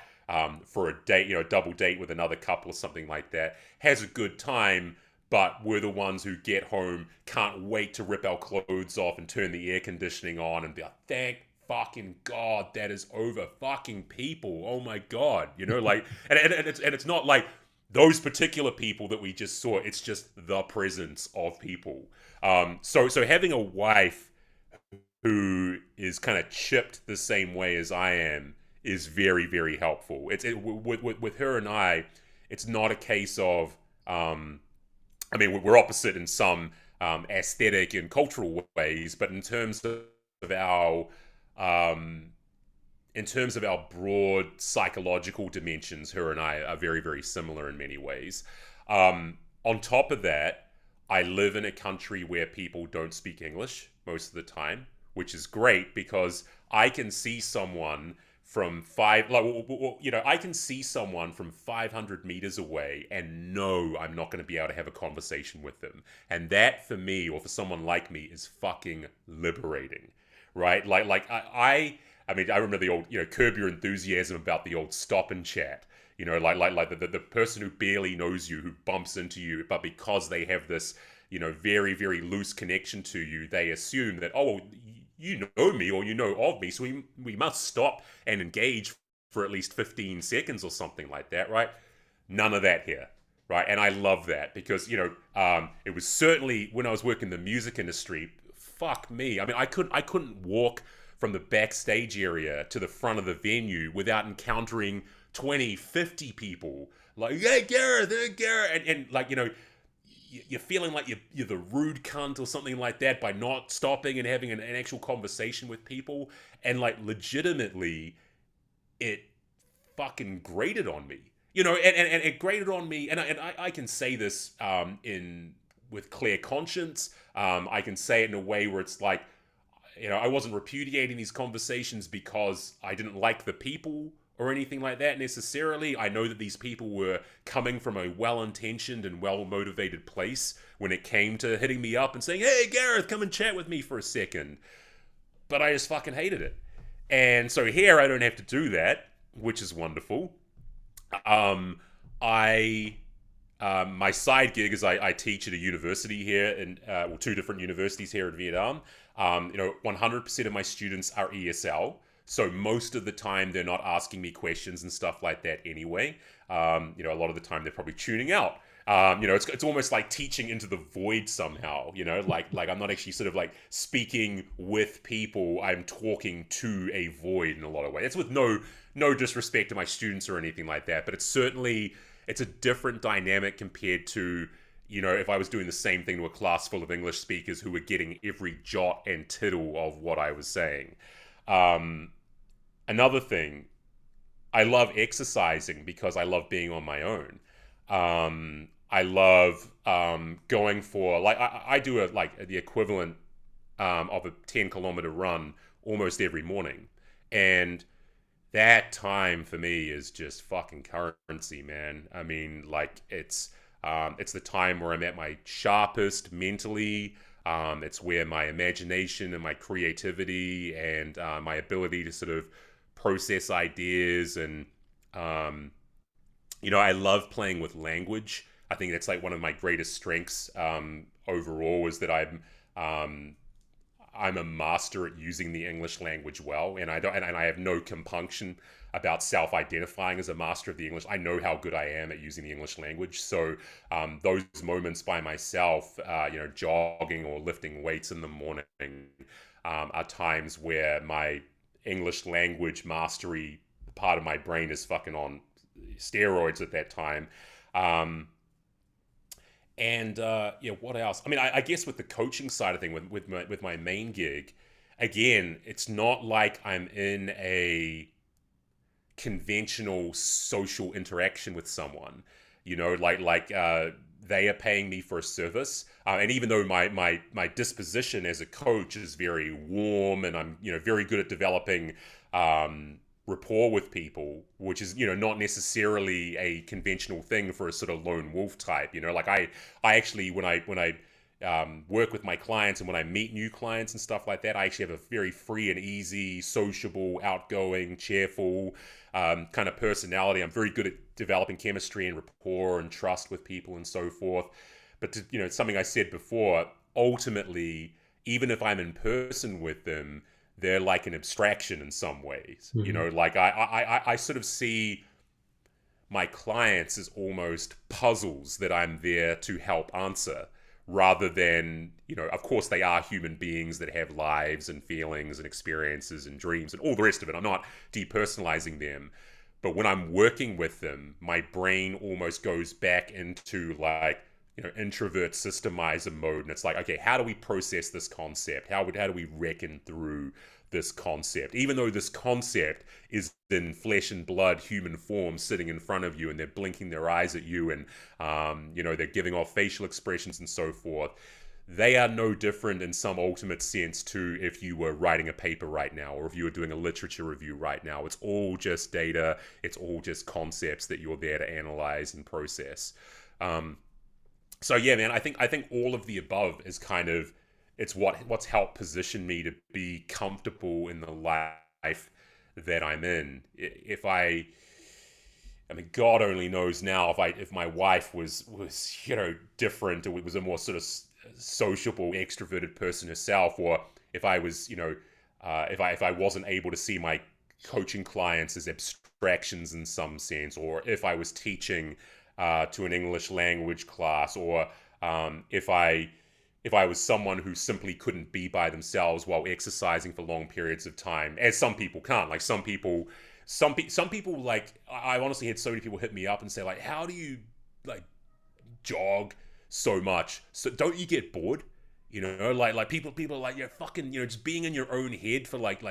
for a date, a double date with another couple or something like that, has a good time, but we're the ones who get home, can't wait to rip our clothes off and turn the air conditioning on and be like, thank fucking God that is over. Fucking people, oh my God, like, and it's not like those particular people that we just saw. It's just the presence of people. So having a wife who is kind of chipped the same way as I am is very, very helpful. With her and I, it's not a case of, we're opposite in some aesthetic and cultural ways, but in terms of our broad psychological dimensions, her and I are very, very similar in many ways. On top of that, I live in a country where people don't speak English most of the time, which is great because I can see someone from I can see someone from 500 meters away and know I'm not going to be able to have a conversation with them. And that for me, or for someone like me, is fucking liberating, right? I remember the old, Curb Your Enthusiasm about the old stop and chat. Like the person who barely knows you, who bumps into you, but because they have this, very, very loose connection to you, they assume that, oh, well, you know me or you know of me, so we must stop and engage for at least 15 seconds or something like that, right? None of that here, right? And I love that because, it was certainly when I was working in the music industry, fuck me. I couldn't walk from the backstage area to the front of the venue without encountering 20, 50 people. Like, hey, Gareth, and like, you're feeling like you're the rude cunt or something like that by not stopping and having an actual conversation with people. And like, legitimately, it fucking grated on me. And it grated on me, and I can say this with clear conscience. I can say it in a way where it's like, I wasn't repudiating these conversations because I didn't like the people or anything like that necessarily. I know that these people were coming from a well-intentioned and well-motivated place when it came to hitting me up and saying, hey, Gareth, come and chat with me for a second. But I just fucking hated it. And so here I don't have to do that, which is wonderful. My side gig is I teach at a university here in two different universities here in Vietnam. 100% of my students are ESL, so most of the time they're not asking me questions and stuff like that anyway. A lot of the time they're probably tuning out. It's almost like teaching into the void somehow. Like I'm not actually sort of like speaking with people. I'm talking to a void in a lot of ways. It's with no disrespect to my students or anything like that, but it's a different dynamic compared to, if I was doing the same thing to a class full of English speakers who were getting every jot and tittle of what I was saying. Another thing, I love exercising because I love being on my own. I love going for, like, I do the equivalent of a 10-kilometer run almost every morning. And that time for me is just fucking currency, man. It's the time where I'm at my sharpest mentally. It's where my imagination and my creativity and my ability to sort of process ideas and um, I love playing with language. I think that's like one of my greatest strengths overall is that um, I'm a master at using the English language well, and I don't, and I have no compunction about self-identifying as a master of the English. I know how good I am at using the English language. So those moments by myself, jogging or lifting weights in the morning, are times where my English language mastery part of my brain is fucking on steroids at that time. Um, what else? I mean, I guess with the coaching side of thing, with my main gig, again, it's not like I'm in a conventional social interaction with someone. They are paying me for a service, and even though my disposition as a coach is very warm, and I'm very good at developing rapport with people, which is not necessarily a conventional thing for a sort of lone wolf type. Like I actually when I work with my clients and when I meet new clients and stuff like that, I actually have a very free and easy, sociable, outgoing, cheerful kind of personality. I'm very good at developing chemistry and rapport and trust with people and so forth. But something I said before, ultimately, even if I'm in person with them, they're like an abstraction in some ways. Mm-hmm. Like I sort of see my clients as almost puzzles that I'm there to help answer, rather than, of course they are human beings that have lives and feelings and experiences and dreams and all the rest of it. I'm not depersonalizing them. But when I'm working with them, my brain almost goes back into like, introvert systemizer mode. And it's like, okay, how do we process this concept? How do we reckon through this concept? Even though this concept is in flesh and blood human form sitting in front of you, and they're blinking their eyes at you, and they're giving off facial expressions and so forth, they are no different in some ultimate sense to if you were writing a paper right now, or if you were doing a literature review right now. It's all just data. It's all just concepts that you're there to analyze and process. So yeah, man, I think all of the above is kind of, it's what's helped position me to be comfortable in the life that I'm in. I mean, God only knows now if my wife was different, or was a more sort of sociable, extroverted person herself, or if I was if I wasn't able to see my coaching clients as abstractions in some sense, or if I was teaching to an English language class, or if I was someone who simply couldn't be by themselves while exercising for long periods of time, as some people can't. Like some people, like I honestly had so many people hit me up and say like, how do you like jog so much? So don't you get bored? Like people are like, you're fucking, just being in your own head for like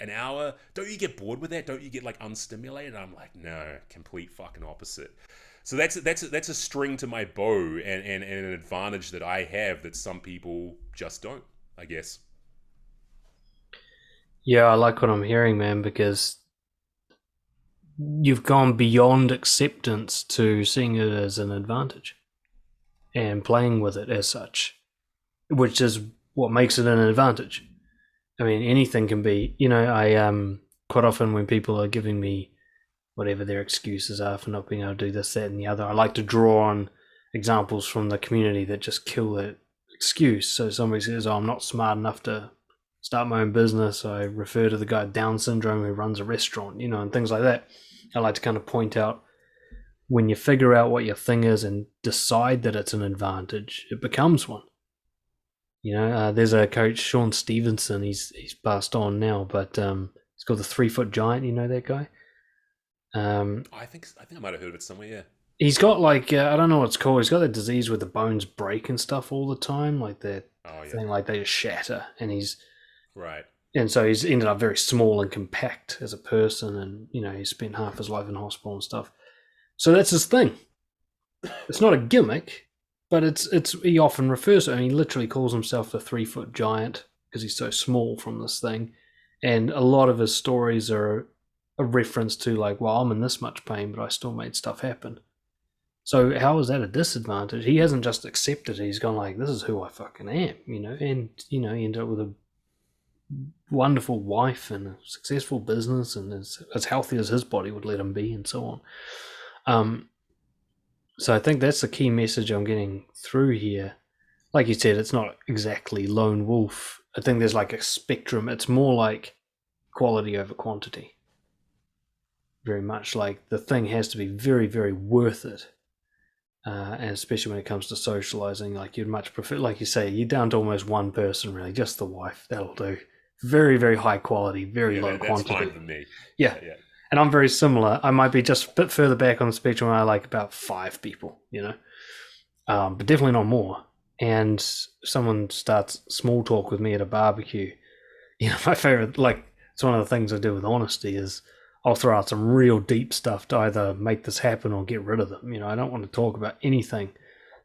an hour. Don't you get bored with that? Don't you get like unstimulated? I'm like, no, complete fucking opposite. So that's a string to my bow, and an advantage that I have that some people just don't, I guess. Yeah, I like what I'm hearing, man, because you've gone beyond acceptance to seeing it as an advantage and playing with it as such, which is what makes it an advantage. I mean, anything can be, I quite often when people are giving me whatever their excuses are for not being able to do this, that, and the other, I like to draw on examples from the community that just kill that excuse. So somebody says, "Oh, I'm not smart enough to start my own business." I refer to the guy with Down syndrome who runs a restaurant, and things like that. I like to kind of point out, when you figure out what your thing is and decide that it's an advantage, it becomes one. There's a coach, Sean Stevenson. He's passed on now, but he's called the 3 Foot Giant. You know that guy? I think I might have heard of it somewhere. Yeah. He's got like I don't know what it's called. He's got that disease where the bones break and stuff all the time, like that Oh yeah. thing, like they just shatter. Right. And so he's ended up very small and compact as a person, and he spent half his life in hospital and stuff. So that's his thing. It's not a gimmick, but it's he often refers to it, and he literally calls himself the 3 Foot Giant because he's so small from this thing. And a lot of his stories are a reference to like, well, I'm in this much pain, but I still made stuff happen. So how is that a disadvantage? He hasn't just accepted it. He's gone like, this is who I fucking am, and, he ended up with a wonderful wife and a successful business and as healthy as his body would let him be and so on. So I think that's the key message I'm getting through here. Like you said, it's not exactly lone wolf. I think there's like a spectrum. It's more like quality over quantity. Very much like the thing has to be very, very worth it. And especially when it comes to socializing, like you'd much prefer, like you say, you're down to almost one person, really, just the wife. That'll do. Very, very high quality, very low that's quantity. fine for me. Yeah. And I'm very similar. I might be just a bit further back on the spectrum. I like about 5 people, but definitely not more. And if someone starts small talk with me at a barbecue, my favorite, like, it's one of the things I do with honesty is I'll throw out some real deep stuff to either make this happen or get rid of them. I don't want to talk about anything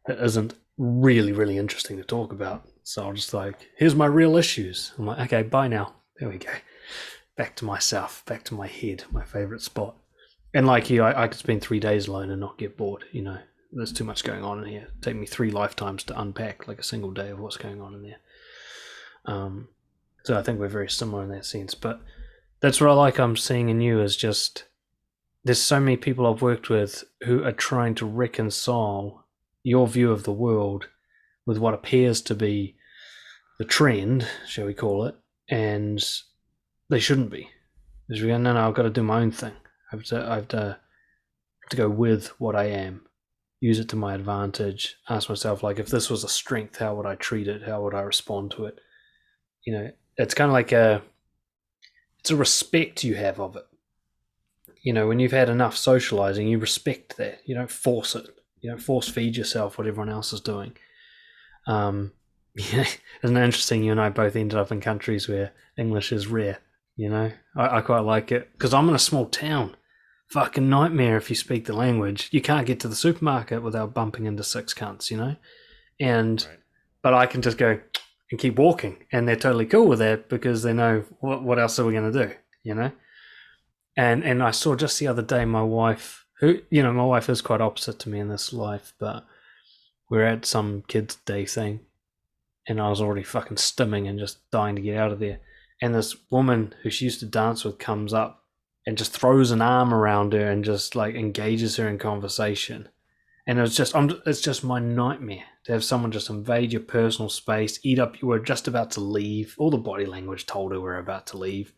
that isn't really, really interesting to talk about. So I'll just like, here's my real issues. I'm like, okay, bye now. There we go. Back to myself, back to my head, my favorite spot. And like you, I could spend 3 days alone and not get bored. There's too much going on in here. It'd take me 3 lifetimes to unpack like a single day of what's going on in there. So I think we're very similar in that sense. But that's what I like I'm seeing in you is just there's so many people I've worked with who are trying to reconcile your view of the world with what appears to be the trend, shall we call it, and they shouldn't be. Because we go, no, I've got to do my own thing. I have to go with what I am, use it to my advantage, ask myself, like, if this was a strength, how would I treat it? How would I respond to it? It's kind of like it's a respect you have of it. When you've had enough socializing, you respect that. You don't force it. You don't force feed yourself what everyone else is doing. Isn't it interesting? You and I both ended up in countries where English is rare. I quite like it because I'm in a small town. Fucking nightmare if you speak the language. You can't get to the supermarket without bumping into 6 cunts, And Right. But I can just go and keep walking, and they're totally cool with that because they know what else are we going to do, And I saw just the other day my wife, who my wife is quite opposite to me in this life, but we're at some kids' day thing, and I was already fucking stimming and just dying to get out of there. And this woman who she used to dance with comes up and just throws an arm around her and just like engages her in conversation. And it's just my nightmare to have someone just invade your personal space, eat up. You were just about to leave. All the body language told her we're about to leave.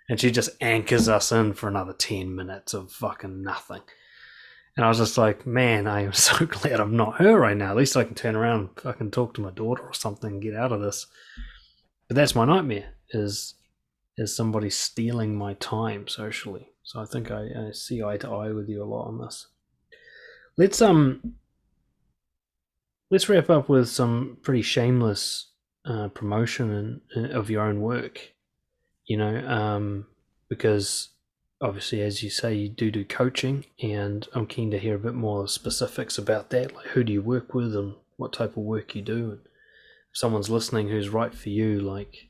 And she just anchors us in for another 10 minutes of fucking nothing. And I was just like, man, I am so glad I'm not her right now. At least I can turn around and fucking talk to my daughter or something and get out of this. But that's my nightmare, is somebody stealing my time socially. So I think I see eye to eye with you a lot on this. Let's wrap up with some pretty shameless promotion of your own work. Because obviously, as you say, you do coaching, and I'm keen to hear a bit more specifics about that. Like, who do you work with, and what type of work you do? And if someone's listening who's right for you, like,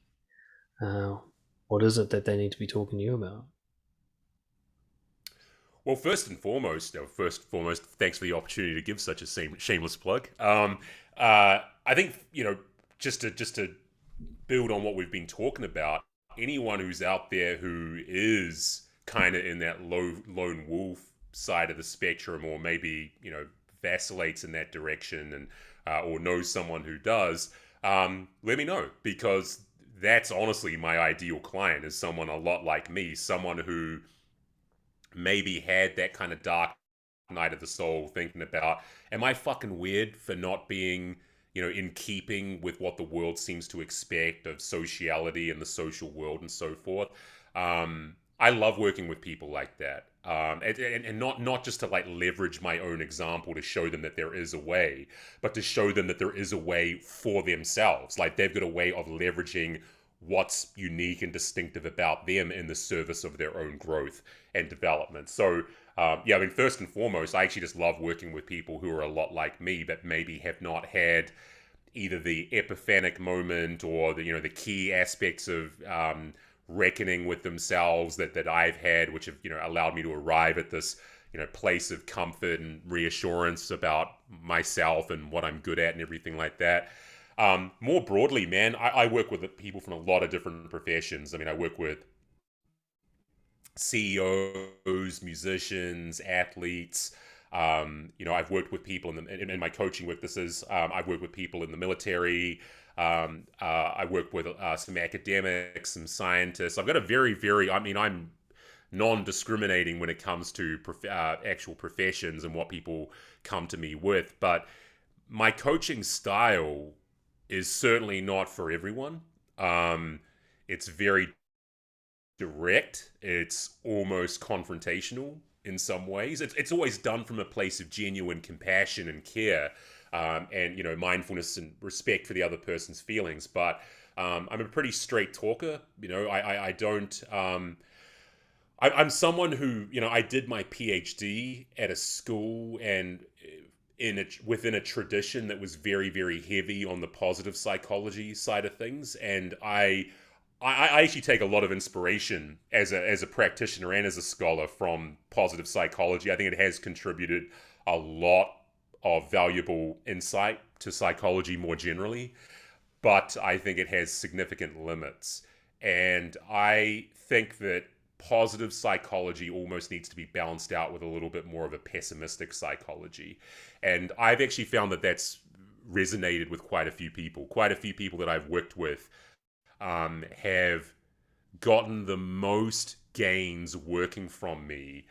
what is it that they need to be talking to you about? Well, first and foremost, thanks for the opportunity to give such a shameless plug. I think just to build on what we've been talking about, anyone who's out there who is kind of in that lone wolf side of the spectrum, or maybe vacillates in that direction, and or knows someone who does, let me know, because that's honestly my ideal client, is someone a lot like me, someone who maybe had that kind of dark night of the soul, thinking about, am I fucking weird for not being in keeping with what the world seems to expect of sociality and the social world and so forth. I love working with people like that, and not just to like leverage my own example to show them that there is a way, but to show them that there is a way for themselves. Like, they've got a way of leveraging what's unique and distinctive about them in the service of their own growth and development. So first and foremost, I actually just love working with people who are a lot like me, but maybe have not had either the epiphanic moment or the key aspects of reckoning with themselves that I've had, which have allowed me to arrive at this place of comfort and reassurance about myself and what I'm good at and everything like that. More broadly, man, I work with people from a lot of different professions. I mean, I work with CEOs, musicians, athletes. I've worked with people in my coaching work. I've worked with people in the military. I work with some academics, some scientists. I've got a I'm non-discriminating when it comes to actual professions and what people come to me with. But my coaching style is certainly not for everyone. It's very direct. It's almost confrontational in some ways. It's always done from a place of genuine compassion and care, and mindfulness and respect for the other person's feelings. But I'm a pretty straight talker. I don't. I'm someone who I did my PhD at a school and within a tradition that was very, very heavy on the positive psychology side of things, and I actually take a lot of inspiration as a practitioner and as a scholar from positive psychology. I think it has contributed a lot of valuable insight to psychology more generally, but I think it has significant limits. And I think that positive psychology almost needs to be balanced out with a little bit more of a pessimistic psychology. And I've actually found that that's resonated with quite a few people. Quite a few people that I've worked with have gotten the most gains working from me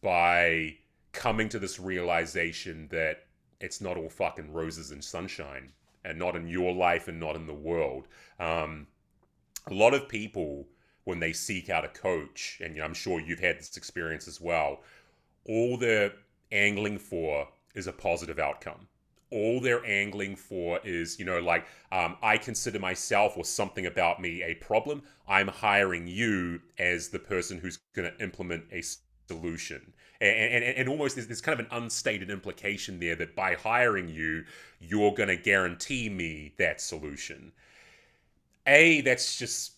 by coming to this realization that it's not all fucking roses and sunshine, and not in your life and not in the world. A lot of people, when they seek out a coach, and I'm sure you've had this experience as well, all they're angling for is a positive outcome. All they're angling for is, I consider myself or something about me a problem. I'm hiring you as the person who's going to implement a solution. And almost there's kind of an unstated implication there that by hiring you, you're going to guarantee me that solution. That's just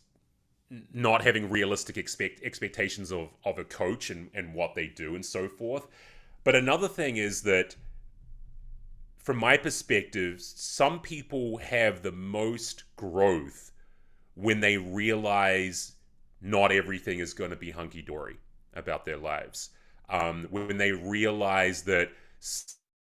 not having realistic expectations of a coach and what they do and so forth. But another thing is that, from my perspective, some people have the most growth when they realize not everything is going to be hunky-dory about their lives. When they realize that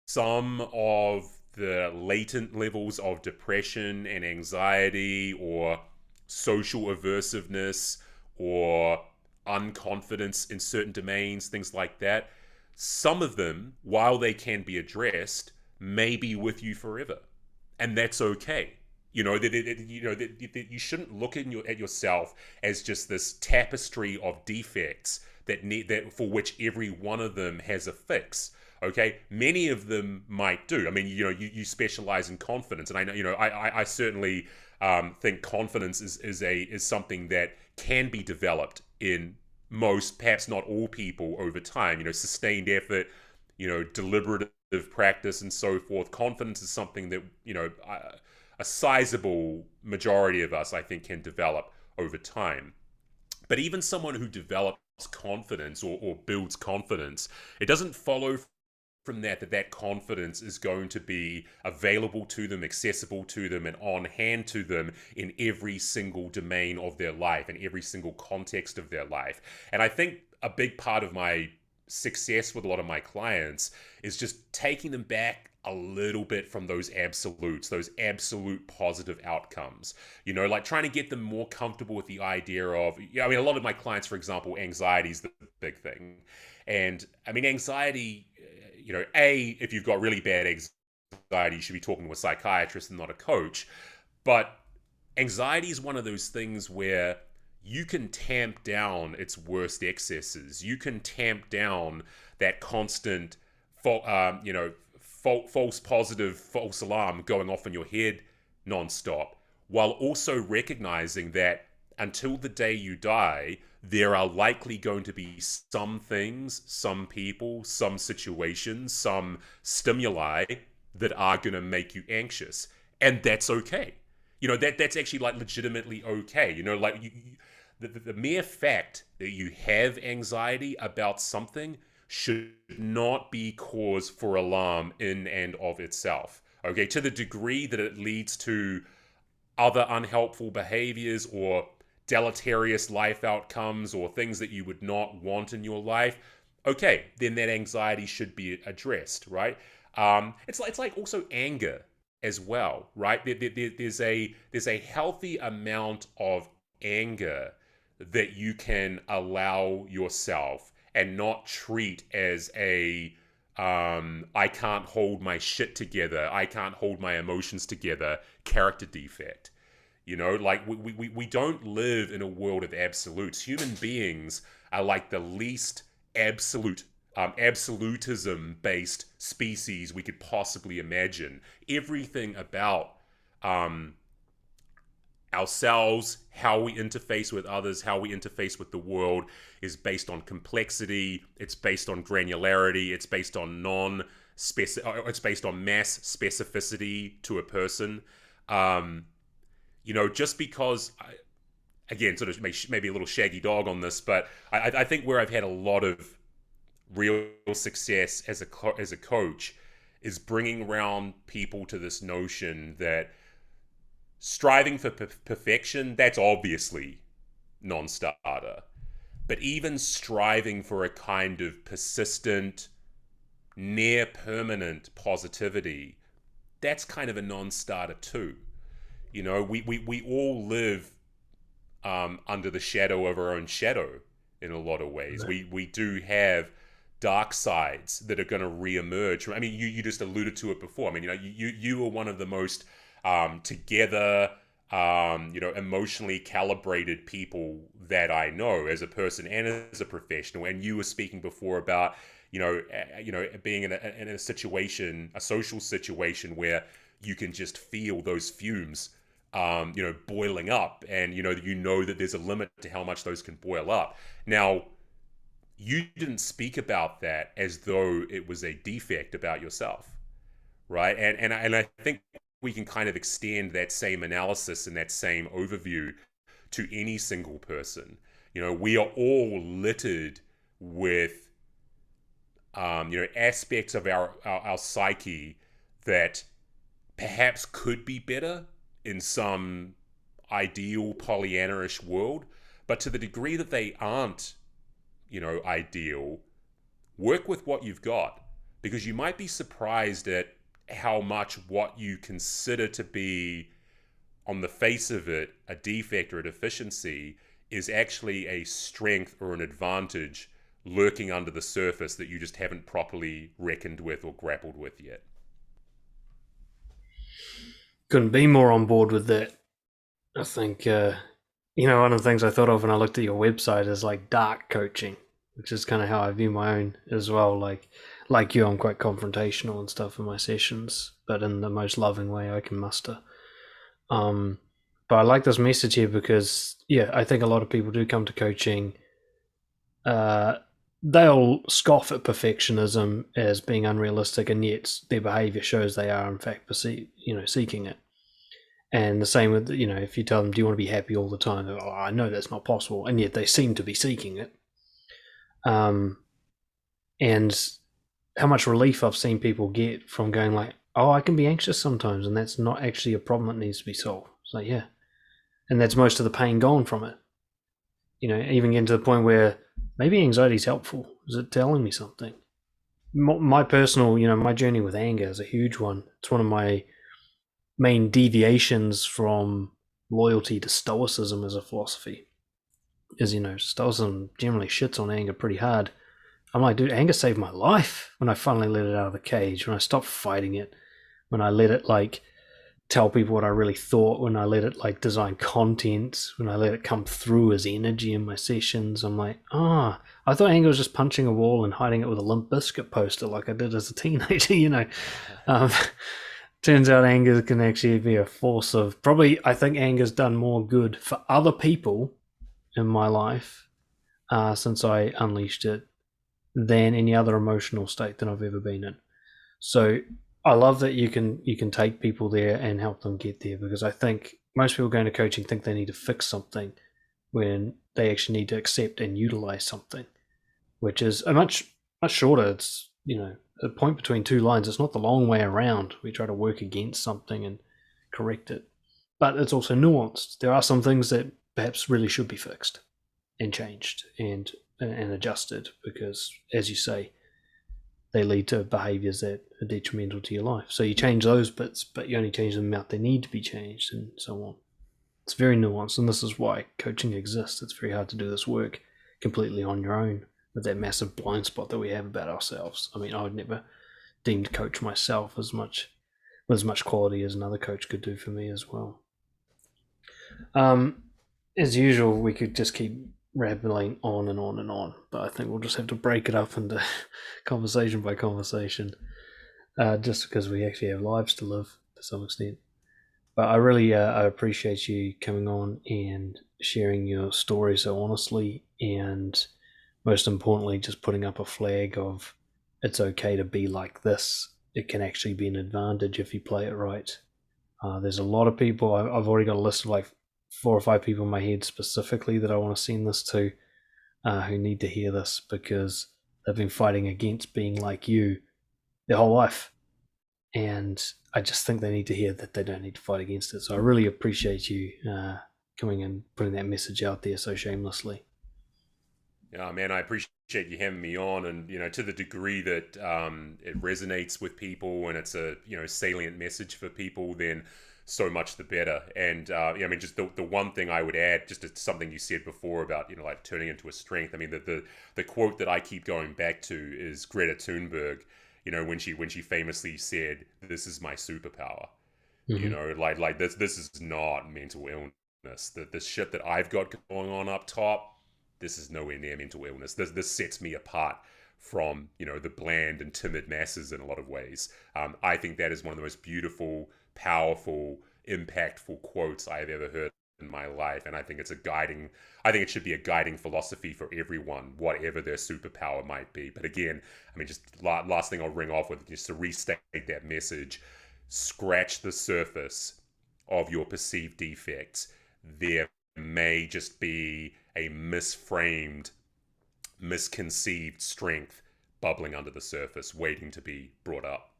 some of the latent levels of depression and anxiety or social aversiveness or unconfidence in certain domains, things like that, some of them, while they can be addressed, may be with you forever, and that's okay. That you shouldn't look at yourself as just this tapestry of defects that for which every one of them has a fix. Okay, many of them might do. I mean, you specialize in confidence, and I know, I certainly think confidence is something that can be developed in most, perhaps not all people over time. Sustained effort, deliberative practice and so forth. Confidence is something that a sizable majority of us, I think, can develop over time. But even someone who develops confidence or builds confidence, it doesn't follow from that confidence is going to be available to them, accessible to them, and on hand to them in every single domain of their life and every single context of their life. And I think a big part of my success with a lot of my clients is just taking them back a little bit from those absolute positive outcomes. Like trying to get them more comfortable with the idea of, a lot of my clients, for example, anxiety is the big thing. And anxiety, if you've got really bad anxiety, you should be talking to a psychiatrist and not a coach. But anxiety is one of those things where you can tamp down its worst excesses. You can tamp down that constant, false positive, false alarm going off in your head nonstop, while also recognizing that until the day you die, there are likely going to be some things, some people, some situations, some stimuli that are going to make you anxious. And that's okay. That's actually legitimately okay. The mere fact that you have anxiety about something should not be cause for alarm in and of itself. Okay, to the degree that it leads to other unhelpful behaviors or deleterious life outcomes or things that you would not want in your life, okay, then that anxiety should be addressed, right? It's like also anger as well, right? There's a healthy amount of anger that you can allow yourself and not treat as a I can't hold my shit together, I can't hold my emotions together character defect. You know, like we don't live in a world of absolutes. Human beings are like the least absolute, absolutism based species we could possibly imagine. Everything about um, ourselves, how we interface with others, how we interface with the world is based on complexity, it's based on granularity, it's based on it's based on mass specificity to a person. You know, just because again, sort of maybe a little shaggy dog on this, but I think where I've had a lot of real success as a coach is bringing around people to this notion that striving for perfection, that's obviously non-starter. But even striving for a kind of persistent, near permanent positivity, that's kind of a non-starter too. You know, we all live under the shadow of our own shadow in a lot of ways. Right. We do have dark sides that are going to reemerge. I mean, you just alluded to it before. I mean, you know, you are one of the most together, you know, emotionally calibrated people that I know as a person and as a professional. And you were speaking before about, you know, being in a situation, a social situation where you can just feel those fumes, you know, boiling up, and you know that there's a limit to how much those can boil up. Now, you didn't speak about that as though it was a defect about yourself, right? And I think we can kind of extend that same analysis and that same overview to any single person. You know, we are all littered with you know, aspects of our psyche that perhaps could be better in some ideal Pollyanna-ish world, but to the degree that they aren't, you know, ideal, work with what you've got, because you might be surprised at how much what you consider to be, on the face of it, a defect or a deficiency is actually a strength or an advantage lurking under the surface that you just haven't properly reckoned with or grappled with yet. Couldn't be more on board with that. I think, you know, one of the things I thought of when I looked at your website is like dark coaching, which is kind of how I view my own as well. Like you, I'm quite confrontational and stuff in my sessions, but in the most loving way I can muster. But I like this message here because, yeah, I think a lot of people do come to coaching. They'll scoff at perfectionism as being unrealistic, and yet their behavior shows they are in fact seeking it. And the same with, you know, if you tell them, do you want to be happy all the time? They're, oh, I know that's not possible, and yet they seem to be seeking it. And how much relief I've seen people get from going like, oh, I can be anxious sometimes, and that's not actually a problem that needs to be solved. It's like, yeah, and that's most of the pain gone from it. You know, even getting to the point where maybe anxiety is helpful. Is it telling me something? My personal, you know, my journey with anger is a huge one. It's one of my main deviations from loyalty to stoicism as a philosophy. Is, you know, stoicism generally shits on anger pretty hard. I'm like, dude, anger saved my life when I finally let it out of the cage, when I stopped fighting it, when I let it like tell people what I really thought, when I let it like design content, when I let it come through as energy in my sessions. I'm like, I thought anger was just punching a wall and hiding it with a Limp Bizkit poster like I did as a teenager, you know. Turns out anger can actually be a force of, probably, I think anger's done more good for other people in my life since I unleashed it than any other emotional state that I've ever been in. So I love that you can take people there and help them get there, because I think most people going to coaching think they need to fix something when they actually need to accept and utilize something, which is a much much shorter. It's, a point between two lines. It's not the long way around. We try to work against something and correct it. But it's also nuanced. There are some things that perhaps really should be fixed and changed and adjusted because, as you say, they lead to behaviours that are detrimental to your life. So you change those bits, but you only change the amount they need to be changed, and so on. It's very nuanced, and this is why coaching exists. It's very hard to do this work completely on your own with that massive blind spot that we have about ourselves. I mean, I would never deem to coach myself with as much quality as another coach could do for me as well. As usual, we could just keep rambling on and on and on, but I think we'll just have to break it up into conversation by conversation, just because we actually have lives to live to some extent. But I really I appreciate you coming on and sharing your story so honestly, and most importantly, just putting up a flag of it's okay to be like this. It can actually be an advantage if you play it right. There's a lot of people. I've already got a list of like 4 or 5 people in my head specifically that I want to send this to, who need to hear this because they've been fighting against being like you their whole life. And I just think they need to hear that they don't need to fight against it. So I really appreciate you coming and putting that message out there so shamelessly. Yeah, man, I appreciate you having me on, and to the degree that it resonates with people and it's a salient message for people, then so much the better. And I mean, just the one thing I would add, just to something you said before about like turning into a strength. I mean, the quote that I keep going back to is Greta Thunberg. When she famously said, "This is my superpower." Mm-hmm. Like this is not mental illness. The shit that I've got going on up top, this is nowhere near mental illness. This sets me apart from the bland and timid masses in a lot of ways. I think that is one of the most beautiful, powerful, impactful quotes I have ever heard in my life, and I think it's a guiding. I think it should be a guiding philosophy for everyone, whatever their superpower might be. But again, I mean, just last thing I'll ring off with, just to restate that message: scratch the surface of your perceived defects. There may just be a misframed, misconceived strength bubbling under the surface, waiting to be brought up.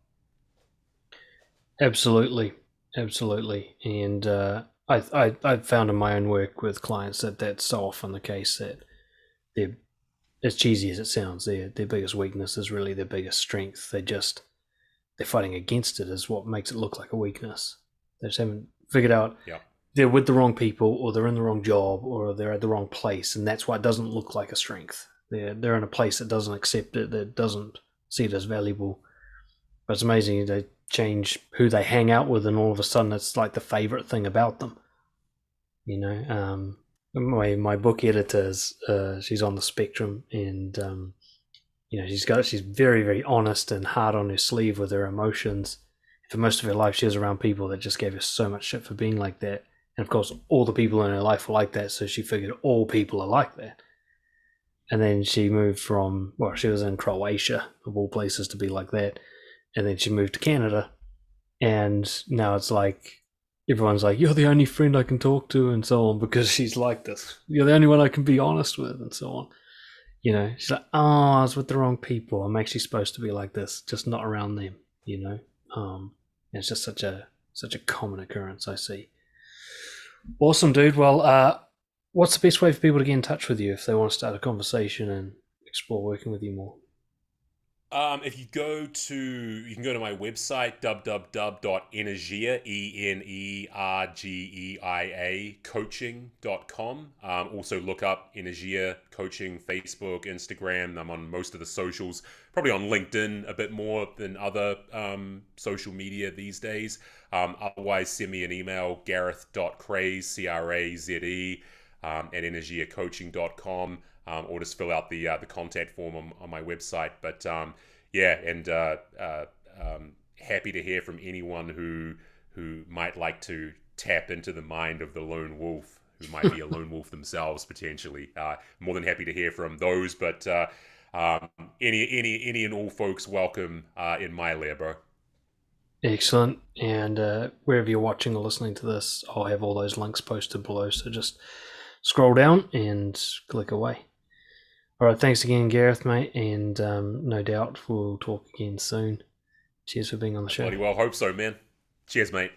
Absolutely, absolutely. And I've found in my own work with clients that that's so often the case that they're, as cheesy as it sounds, their biggest weakness is really their biggest strength. They're fighting against it is what makes it look like a weakness. They just haven't figured out Yeah. they're with the wrong people, or they're in the wrong job, or they're at the wrong place, and that's why it doesn't look like a strength. They're in a place that doesn't accept it, that doesn't see it as valuable. But it's amazing they change who they hang out with, and all of a sudden it's like the favorite thing about them. My book editor's she's on the spectrum, and she's very, very honest and hard on her sleeve with her emotions. For most of her life, she was around people that just gave her so much shit for being like that. And of course, all the people in her life were like that, so she figured all people are like that. And then she moved she was in Croatia, of all places to be like that. And then she moved to Canada. And now it's like, everyone's like, you're the only friend I can talk to, and so on, because she's like this. You're the only one I can be honest with, and so on. She's like, oh, I was with the wrong people. I'm actually supposed to be like this, just not around them. It's just such a common occurrence I see. Awesome, dude. Well, what's the best way for people to get in touch with you if they want to start a conversation and explore working with you more? If you can go to my website, www.energia, ENERGEIA, coaching.com. Also look up Energia Coaching, Facebook, Instagram. I'm on most of the socials, probably on LinkedIn a bit more than other social media these days. Otherwise, send me an email, gareth.craze, C-R-A-Z-E, at energiacoaching.com. Or just fill out the contact form on my website. But happy to hear from anyone who might like to tap into the mind of the lone wolf, who might be a lone wolf themselves potentially. More than happy to hear from those. But any and all folks welcome in my lair, bro. Excellent. And wherever you're watching or listening to this, I'll have all those links posted below. So just scroll down and click away. All right, thanks again, Gareth, mate, and no doubt we'll talk again soon. Cheers for being on the I show. bloody well hope so, man. Cheers, mate.